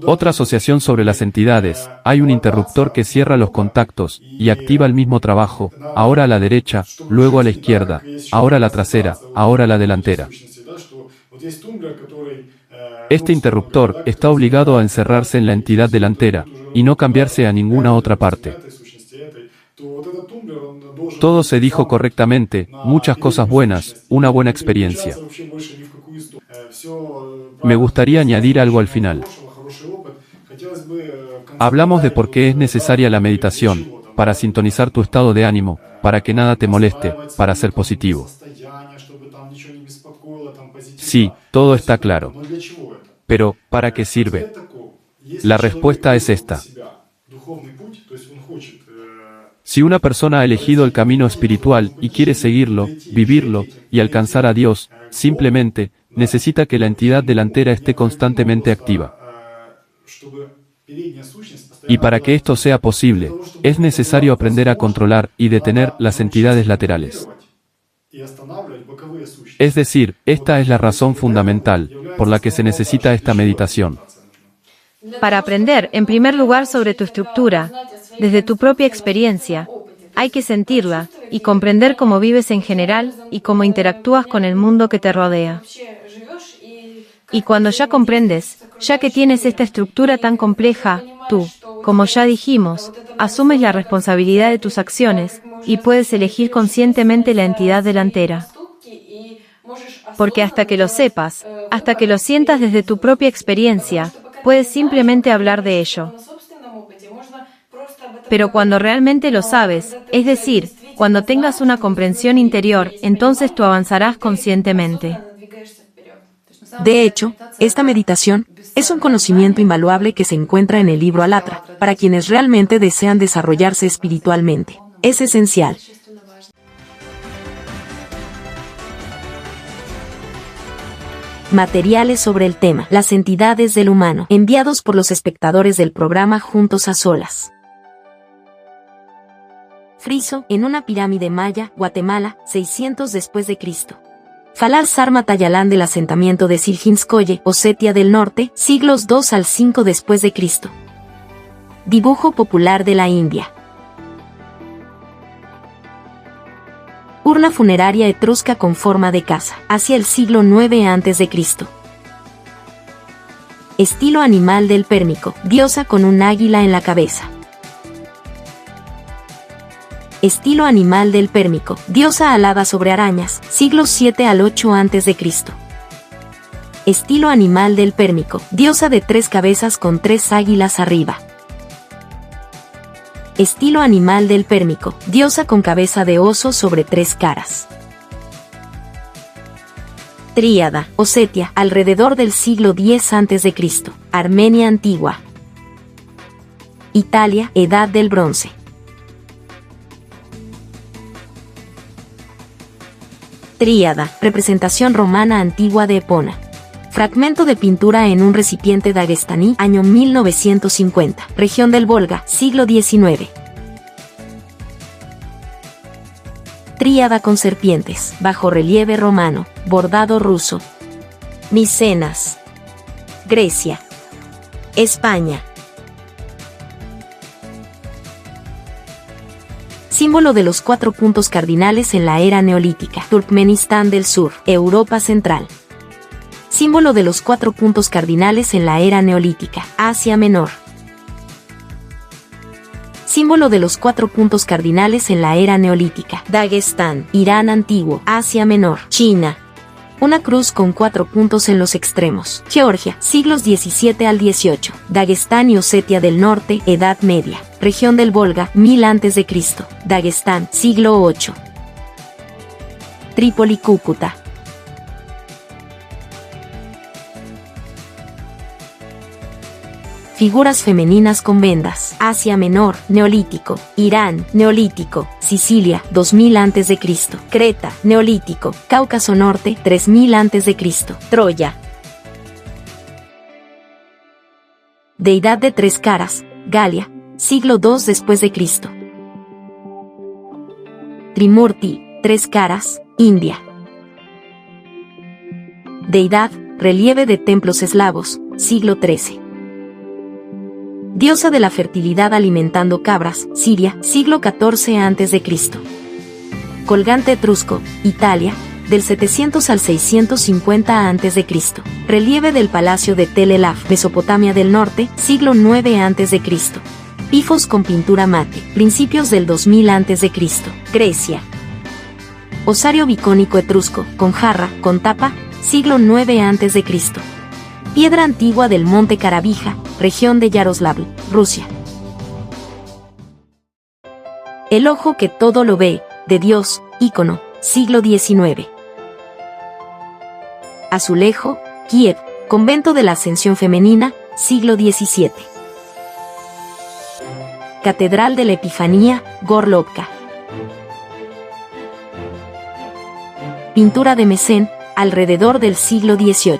Otra asociación sobre las entidades, hay un interruptor que cierra los contactos, y activa el mismo trabajo, ahora a la derecha, luego a la izquierda, ahora a la trasera, ahora a la delantera. Este interruptor está obligado a encerrarse en la entidad delantera y no cambiarse a ninguna otra parte. Todo se dijo correctamente, muchas cosas buenas, una buena experiencia. Me gustaría añadir algo al final. Hablamos de por qué es necesaria la meditación, para sintonizar tu estado de ánimo, para que nada te moleste, para ser positivo. Sí, todo está claro. Pero, ¿para qué sirve? La respuesta es esta. Si una persona ha elegido el camino espiritual y quiere seguirlo, vivirlo y alcanzar a Dios, simplemente necesita que la entidad delantera esté constantemente activa. Y para que esto sea posible, es necesario aprender a controlar y detener las entidades laterales. Es decir, esta es la razón fundamental por la que se necesita esta meditación. Para aprender, en primer lugar, sobre tu estructura, desde tu propia experiencia, hay que sentirla y comprender cómo vives en general y cómo interactúas con el mundo que te rodea. Y cuando ya comprendes, ya que tienes esta estructura tan compleja, tú, como ya dijimos, asumes la responsabilidad de tus acciones y puedes elegir conscientemente la entidad delantera. Porque hasta que lo sepas, hasta que lo sientas desde tu propia experiencia, puedes simplemente hablar de ello. Pero cuando realmente lo sabes, es decir, cuando tengas una comprensión interior, entonces tú avanzarás conscientemente. De hecho, esta meditación es un conocimiento invaluable que se encuentra en el libro Alatra, para quienes realmente desean desarrollarse espiritualmente. Es esencial. Materiales sobre el tema: las entidades del humano, enviados por los espectadores del programa Juntos a Solas. Friso, en una pirámide maya, Guatemala, 600 después de Cristo. Falal Sarma Tayalán del asentamiento de Silginskoye, Osetia del Norte, siglos 2 al 5 después de Cristo. Dibujo popular de la India. Urna funeraria etrusca con forma de casa, hacia el siglo 9 a.C. Estilo animal del Pérmico, diosa con un águila en la cabeza. Estilo animal del Pérmico, diosa alada sobre arañas, siglos 7 al 8 a.C. Estilo animal del Pérmico, diosa de 3 cabezas con 3 águilas arriba. Estilo animal del Pérmico, diosa con cabeza de oso sobre 3 caras. Tríada, Osetia, alrededor del siglo 10 a.C., Armenia antigua. Italia, Edad del Bronce. Tríada, representación romana antigua de Epona. Fragmento de pintura en un recipiente dagestaní, año 1950, región del Volga, siglo XIX. Tríada con serpientes, bajorrelieve romano, bordado ruso. Micenas. Grecia. España. Símbolo de los 4 puntos cardinales en la era neolítica. Turkmenistán del Sur, Europa Central. Símbolo de los 4 puntos cardinales en la era neolítica. Asia Menor. Símbolo de los 4 puntos cardinales en la era neolítica. Dagestán, Irán antiguo, Asia Menor, China. Una cruz con 4 puntos en los extremos. Georgia, siglos XVII al XVIII. Dagestán y Osetia del Norte, Edad Media. Región del Volga, 1000 a.C. Dagestán, siglo VIII. Trípoli, Cúcuta. Figuras femeninas con vendas. Asia Menor, Neolítico. Irán, Neolítico. Sicilia, 2000 a.C. Creta, Neolítico. Cáucaso Norte, 3000 a.C. Troya. Deidad de 3 caras, Galia, siglo II después de Cristo. Trimurti, 3 caras, India. Deidad, relieve de templos eslavos, siglo XIII. Diosa de la fertilidad alimentando cabras, Siria, siglo XIV a.C. Colgante etrusco, Italia, del 700 al 650 a.C. Relieve del Palacio de Tel El Af, Mesopotamia del Norte, siglo IX a.C. Pifos con pintura mate, principios del 2000 a.C. Grecia. Osario bicónico etrusco, con jarra, con tapa, siglo IX a.C. Piedra antigua del Monte Carabija, región de Yaroslavl, Rusia. El ojo que todo lo ve, de Dios, ícono, siglo XIX. Azulejo, Kiev, convento de la Ascensión Femenina, siglo XVII. Catedral de la Epifanía, Gorlovka. Pintura de Mecén, alrededor del siglo XVIII.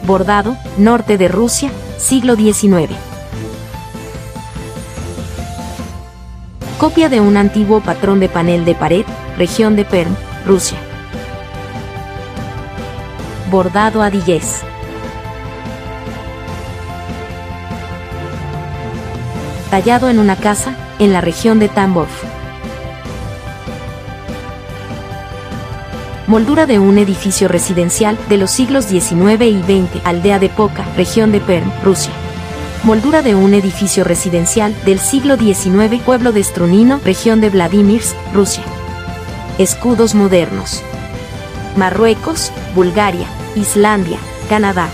Bordado, norte de Rusia, siglo XIX. Copia de un antiguo patrón de panel de pared, región de Perm, Rusia. Bordado adigués. Tallado en una casa, en la región de Tambov. Moldura de un edificio residencial de los siglos XIX y XX, aldea de Poca, región de Perm, Rusia. Moldura de un edificio residencial del siglo XIX, pueblo de Strunino, región de Vladimirsk, Rusia. Escudos modernos. Marruecos, Bulgaria, Islandia, Canadá.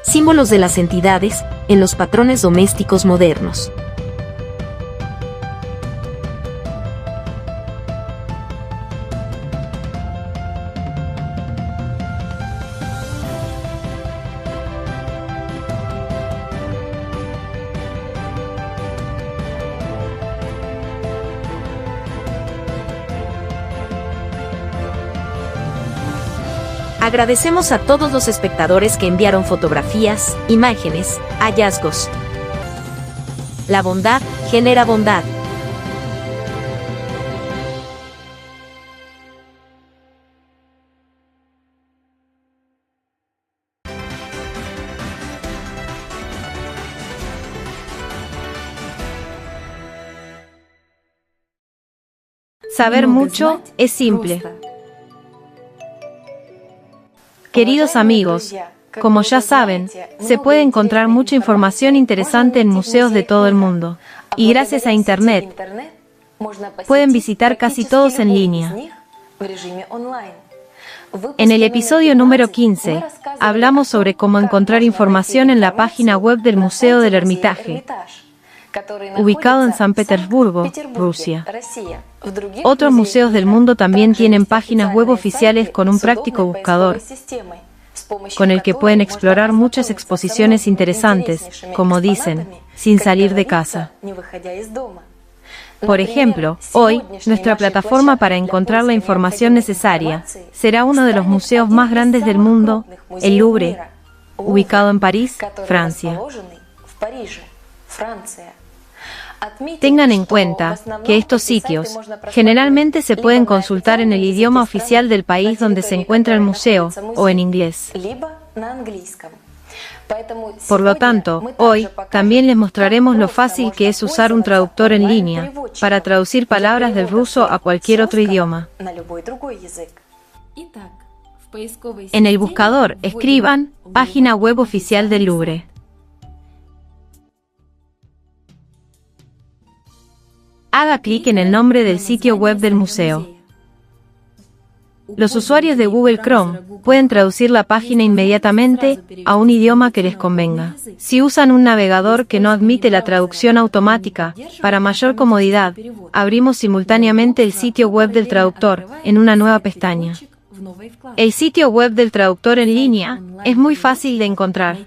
Símbolos de las entidades en los patrones domésticos modernos. Agradecemos a todos los espectadores que enviaron fotografías, imágenes, hallazgos. La bondad genera bondad. Saber mucho es simple. Queridos amigos, como ya saben, se puede encontrar mucha información interesante en museos de todo el mundo. Y gracias a Internet, pueden visitar casi todos en línea. En el episodio número 15, hablamos sobre cómo encontrar información en la página web del Museo del Hermitage, ubicado en San Petersburgo, Rusia. Otros museos del mundo también tienen páginas web oficiales con un práctico buscador, con el que pueden explorar muchas exposiciones interesantes, como dicen, sin salir de casa. Por ejemplo, hoy, nuestra plataforma para encontrar la información necesaria será uno de los museos más grandes del mundo, el Louvre, ubicado en París, Francia. Tengan en cuenta que estos sitios generalmente se pueden consultar en el idioma oficial del país donde se encuentra el museo o en inglés. Por lo tanto, hoy también les mostraremos lo fácil que es usar un traductor en línea para traducir palabras del ruso a cualquier otro idioma. En el buscador escriban página web oficial del Louvre. Haga clic en el nombre del sitio web del museo. Los usuarios de Google Chrome pueden traducir la página inmediatamente a un idioma que les convenga. Si usan un navegador que no admite la traducción automática, para mayor comodidad, abrimos simultáneamente el sitio web del traductor en una nueva pestaña. El sitio web del traductor en línea es muy fácil de encontrar.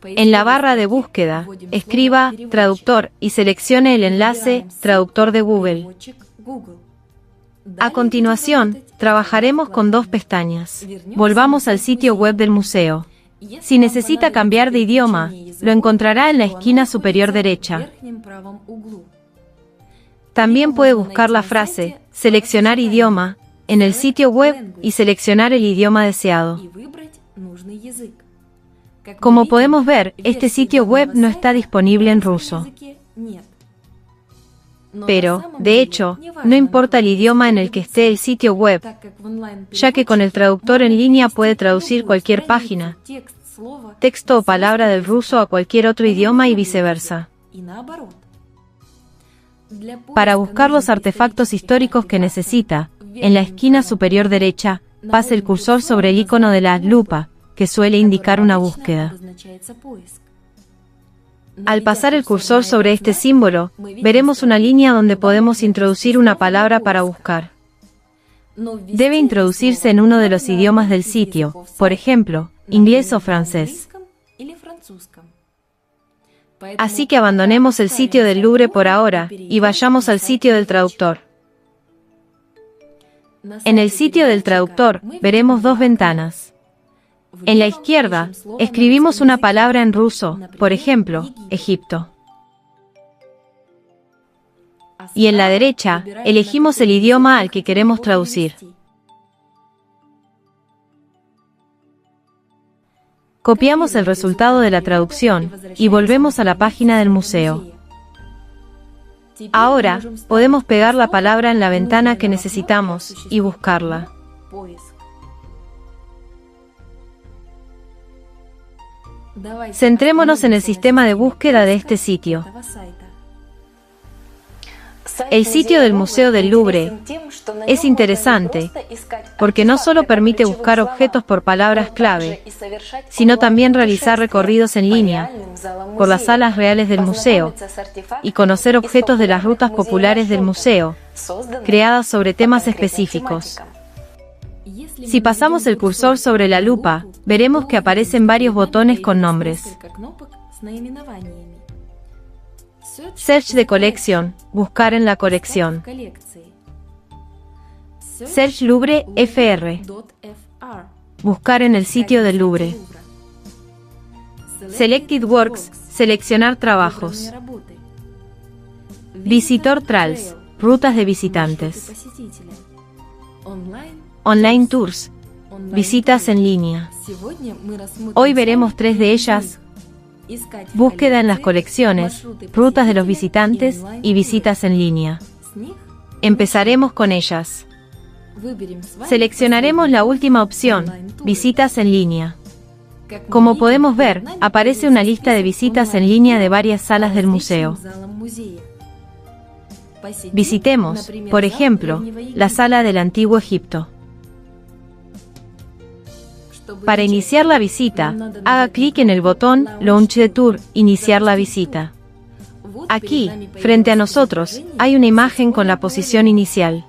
En la barra de búsqueda, escriba traductor y seleccione el enlace traductor de Google. A continuación, trabajaremos con dos pestañas. Volvamos al sitio web del museo. Si necesita cambiar de idioma, lo encontrará en la esquina superior derecha. También puede buscar la frase seleccionar idioma en el sitio web y seleccionar el idioma deseado. Como podemos ver, este sitio web no está disponible en ruso. Pero, de hecho, no importa el idioma en el que esté el sitio web, ya que con el traductor en línea puede traducir cualquier página, texto o palabra del ruso a cualquier otro idioma y viceversa. Para buscar los artefactos históricos que necesita, en la esquina superior derecha, pase el cursor sobre el icono de la lupa, que suele indicar una búsqueda. Al pasar el cursor sobre este símbolo, veremos una línea donde podemos introducir una palabra para buscar. Debe introducirse en uno de los idiomas del sitio, por ejemplo, inglés o francés. Así que abandonemos el sitio del Louvre por ahora, y vayamos al sitio del traductor. En el sitio del traductor, veremos dos ventanas. En la izquierda, escribimos una palabra en ruso, por ejemplo, Egipto. Y en la derecha, elegimos el idioma al que queremos traducir. Copiamos el resultado de la traducción y volvemos a la página del museo. Ahora, podemos pegar la palabra en la ventana que necesitamos y buscarla. Centrémonos en el sistema de búsqueda de este sitio. El sitio del Museo del Louvre es interesante porque no solo permite buscar objetos por palabras clave, sino también realizar recorridos en línea por las salas reales del museo y conocer objetos de las rutas populares del museo, creadas sobre temas específicos. Si pasamos el cursor sobre la lupa, veremos que aparecen varios botones con nombres. Search the Collection, buscar en la colección. Search Louvre FR, buscar en el sitio del Louvre. Selected Works, seleccionar trabajos. Visitor Trails, rutas de visitantes. Online Tours, visitas en línea. Hoy veremos 3 de ellas: búsqueda en las colecciones, rutas de los visitantes y visitas en línea. Empezaremos con ellas. Seleccionaremos la última opción, visitas en línea. Como podemos ver, aparece una lista de visitas en línea de varias salas del museo. Visitemos, por ejemplo, la sala del Antiguo Egipto. Para iniciar la visita, haga clic en el botón Launch the Tour, iniciar la visita. Aquí, frente a nosotros, hay una imagen con la posición inicial.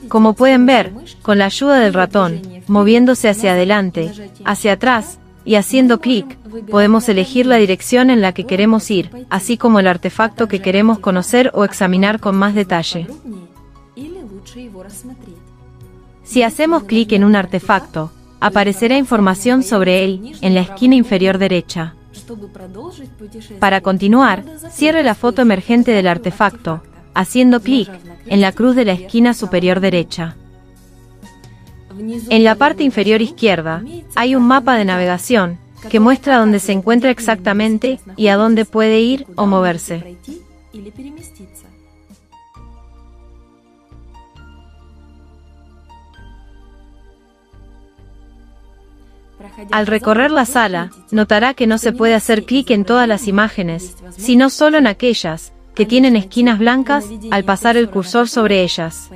Como pueden ver, con la ayuda del ratón, moviéndose hacia adelante, hacia atrás, y haciendo clic, podemos elegir la dirección en la que queremos ir, así como el artefacto que queremos conocer o examinar con más detalle. Si hacemos clic en un artefacto, aparecerá información sobre él en la esquina inferior derecha. Para continuar, cierre la foto emergente del artefacto, haciendo clic en la cruz de la esquina superior derecha. En la parte inferior izquierda, hay un mapa de navegación que muestra dónde se encuentra exactamente y a dónde puede ir o moverse. Al recorrer la sala, notará que no se puede hacer clic en todas las imágenes, sino solo en aquellas que tienen esquinas blancas al pasar el cursor sobre ellas.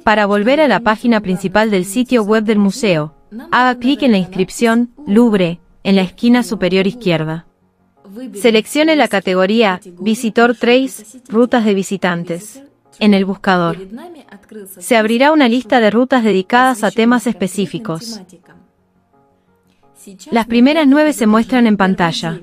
Para volver a la página principal del sitio web del museo, haga clic en la inscripción Louvre en la esquina superior izquierda. Seleccione la categoría Visitor Trace, Rutas de visitantes, en el buscador. Se abrirá una lista de rutas dedicadas a temas específicos. Las primeras 9 se muestran en pantalla.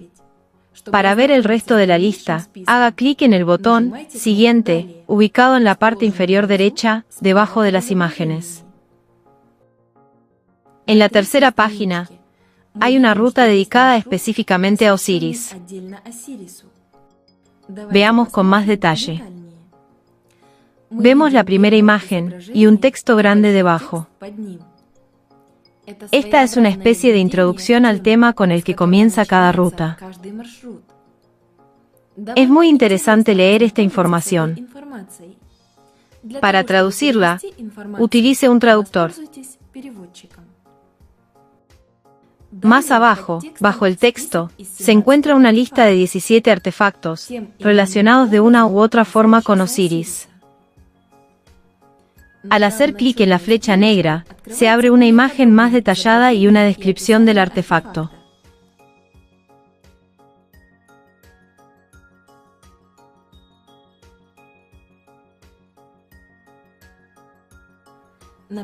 Para ver el resto de la lista, haga clic en el botón Siguiente, ubicado en la parte inferior derecha, debajo de las imágenes. En la tercera página, hay una ruta dedicada específicamente a Osiris. Veamos con más detalle. Vemos la primera imagen y un texto grande debajo. Esta es una especie de introducción al tema con el que comienza cada ruta. Es muy interesante leer esta información. Para traducirla, utilice un traductor. Más abajo, bajo el texto, se encuentra una lista de 17 artefactos, relacionados de una u otra forma con Osiris. Al hacer clic en la flecha negra, se abre una imagen más detallada y una descripción del artefacto.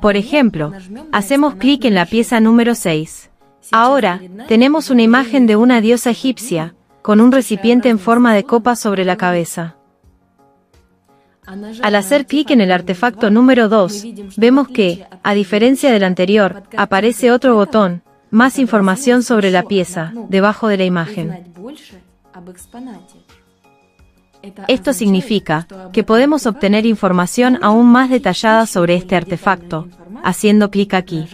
Por ejemplo, hacemos clic en la pieza número 6. Ahora, tenemos una imagen de una diosa egipcia, con un recipiente en forma de copa sobre la cabeza. Al hacer clic en el artefacto número 2, vemos que, a diferencia del anterior, aparece otro botón, Más información sobre la pieza, debajo de la imagen. Esto significa que podemos obtener información aún más detallada sobre este artefacto, haciendo clic aquí.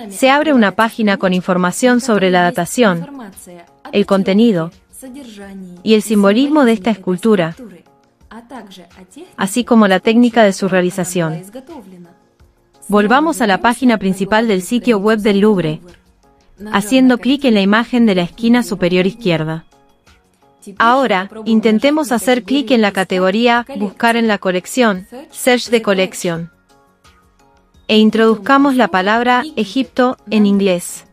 Se abre una página con información sobre la datación, el contenido y el simbolismo de esta escultura, así como la técnica de su realización. Volvamos a la página principal del sitio web del Louvre, haciendo clic en la imagen de la esquina superior izquierda. Ahora, intentemos hacer clic en la categoría Buscar en la colección, Search the Collection, e introduzcamos la palabra Egipto en inglés.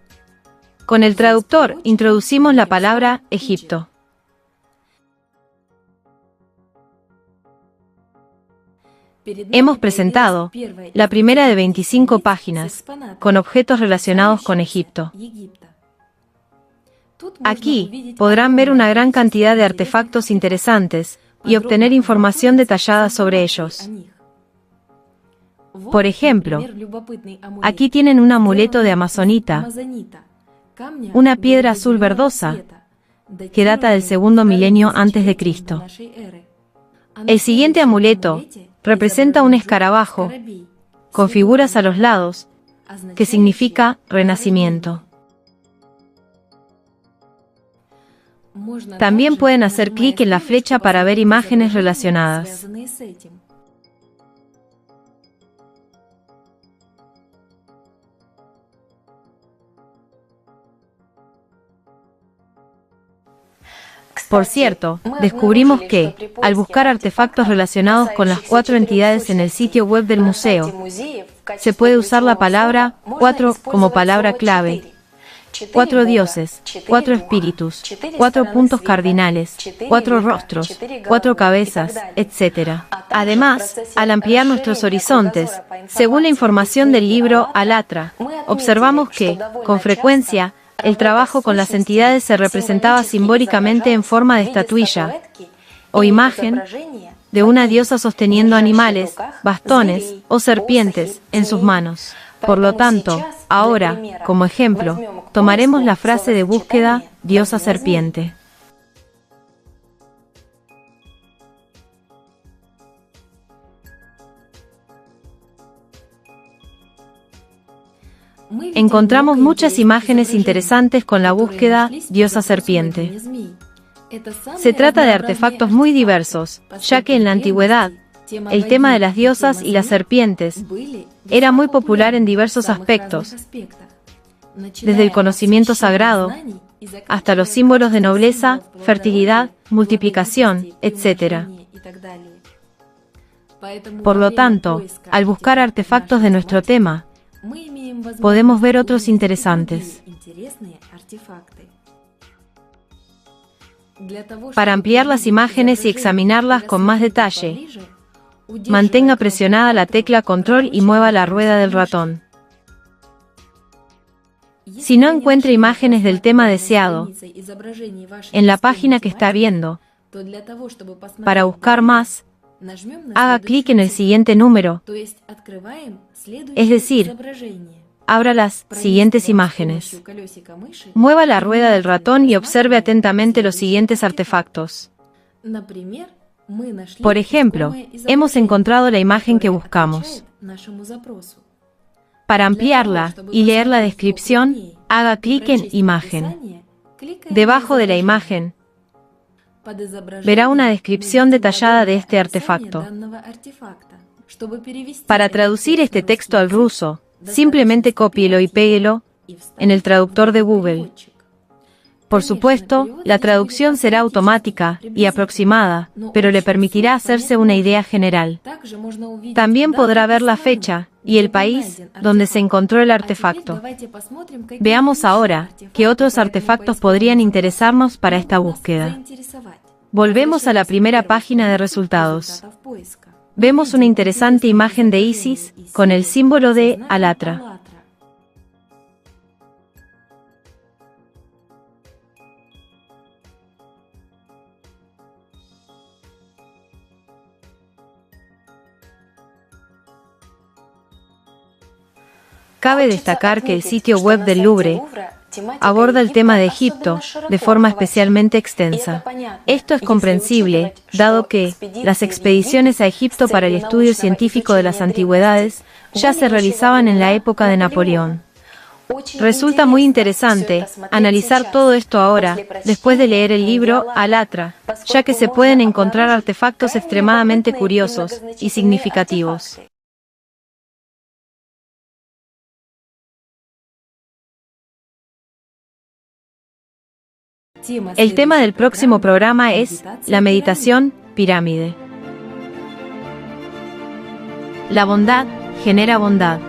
Con el traductor, introducimos la palabra Egipto. Hemos presentado la primera de 25 páginas, con objetos relacionados con Egipto. Aquí, podrán ver una gran cantidad de artefactos interesantes y obtener información detallada sobre ellos. Por ejemplo, aquí tienen un amuleto de amazonita, una piedra azul verdosa, que data del segundo milenio antes de Cristo. El siguiente amuleto representa un escarabajo, con figuras a los lados, que significa renacimiento. También pueden hacer clic en la flecha para ver imágenes relacionadas. Por cierto, descubrimos que, al buscar artefactos relacionados con las 4 entidades en el sitio web del museo, se puede usar la palabra 4 como palabra clave. 4 dioses, 4 espíritus, 4 puntos cardinales, 4 rostros, 4 cabezas, etc. Además, al ampliar nuestros horizontes, según la información del libro Alatra, observamos que, con frecuencia, el trabajo con las entidades se representaba simbólicamente en forma de estatuilla o imagen de una diosa sosteniendo animales, bastones o serpientes en sus manos. Por lo tanto, ahora, como ejemplo, tomaremos la frase de búsqueda diosa serpiente. Encontramos muchas imágenes interesantes con la búsqueda diosa serpiente. Se trata de artefactos muy diversos, ya que en la antigüedad, el tema de las diosas y las serpientes era muy popular en diversos aspectos, desde el conocimiento sagrado hasta los símbolos de nobleza, fertilidad, multiplicación, etc. Por lo tanto, al buscar artefactos de nuestro tema, podemos ver otros interesantes. Para ampliar las imágenes y examinarlas con más detalle, mantenga presionada la tecla Control y mueva la rueda del ratón. Si no encuentra imágenes del tema deseado en la página que está viendo, para buscar más, haga clic en el siguiente número, es decir, abra las siguientes imágenes. Mueva la rueda del ratón y observe atentamente los siguientes artefactos. Por ejemplo, hemos encontrado la imagen que buscamos. Para ampliarla y leer la descripción, haga clic en Imagen. Debajo de la imagen, verá una descripción detallada de este artefacto. Para traducir este texto al ruso, simplemente cópielo y péguelo en el traductor de Google. Por supuesto, la traducción será automática y aproximada, pero le permitirá hacerse una idea general. También podrá ver la fecha y el país donde se encontró el artefacto. Veamos ahora qué otros artefactos podrían interesarnos para esta búsqueda. Volvemos a la primera página de resultados. Vemos una interesante imagen de Isis con el símbolo de Alatra. Cabe destacar que el sitio web del Louvre aborda el tema de Egipto de forma especialmente extensa. Esto es comprensible, dado que las expediciones a Egipto para el estudio científico de las antigüedades ya se realizaban en la época de Napoleón. Resulta muy interesante analizar todo esto ahora, después de leer el libro Alatra, ya que se pueden encontrar artefactos extremadamente curiosos y significativos. El tema del próximo programa es la meditación pirámide. La bondad genera bondad.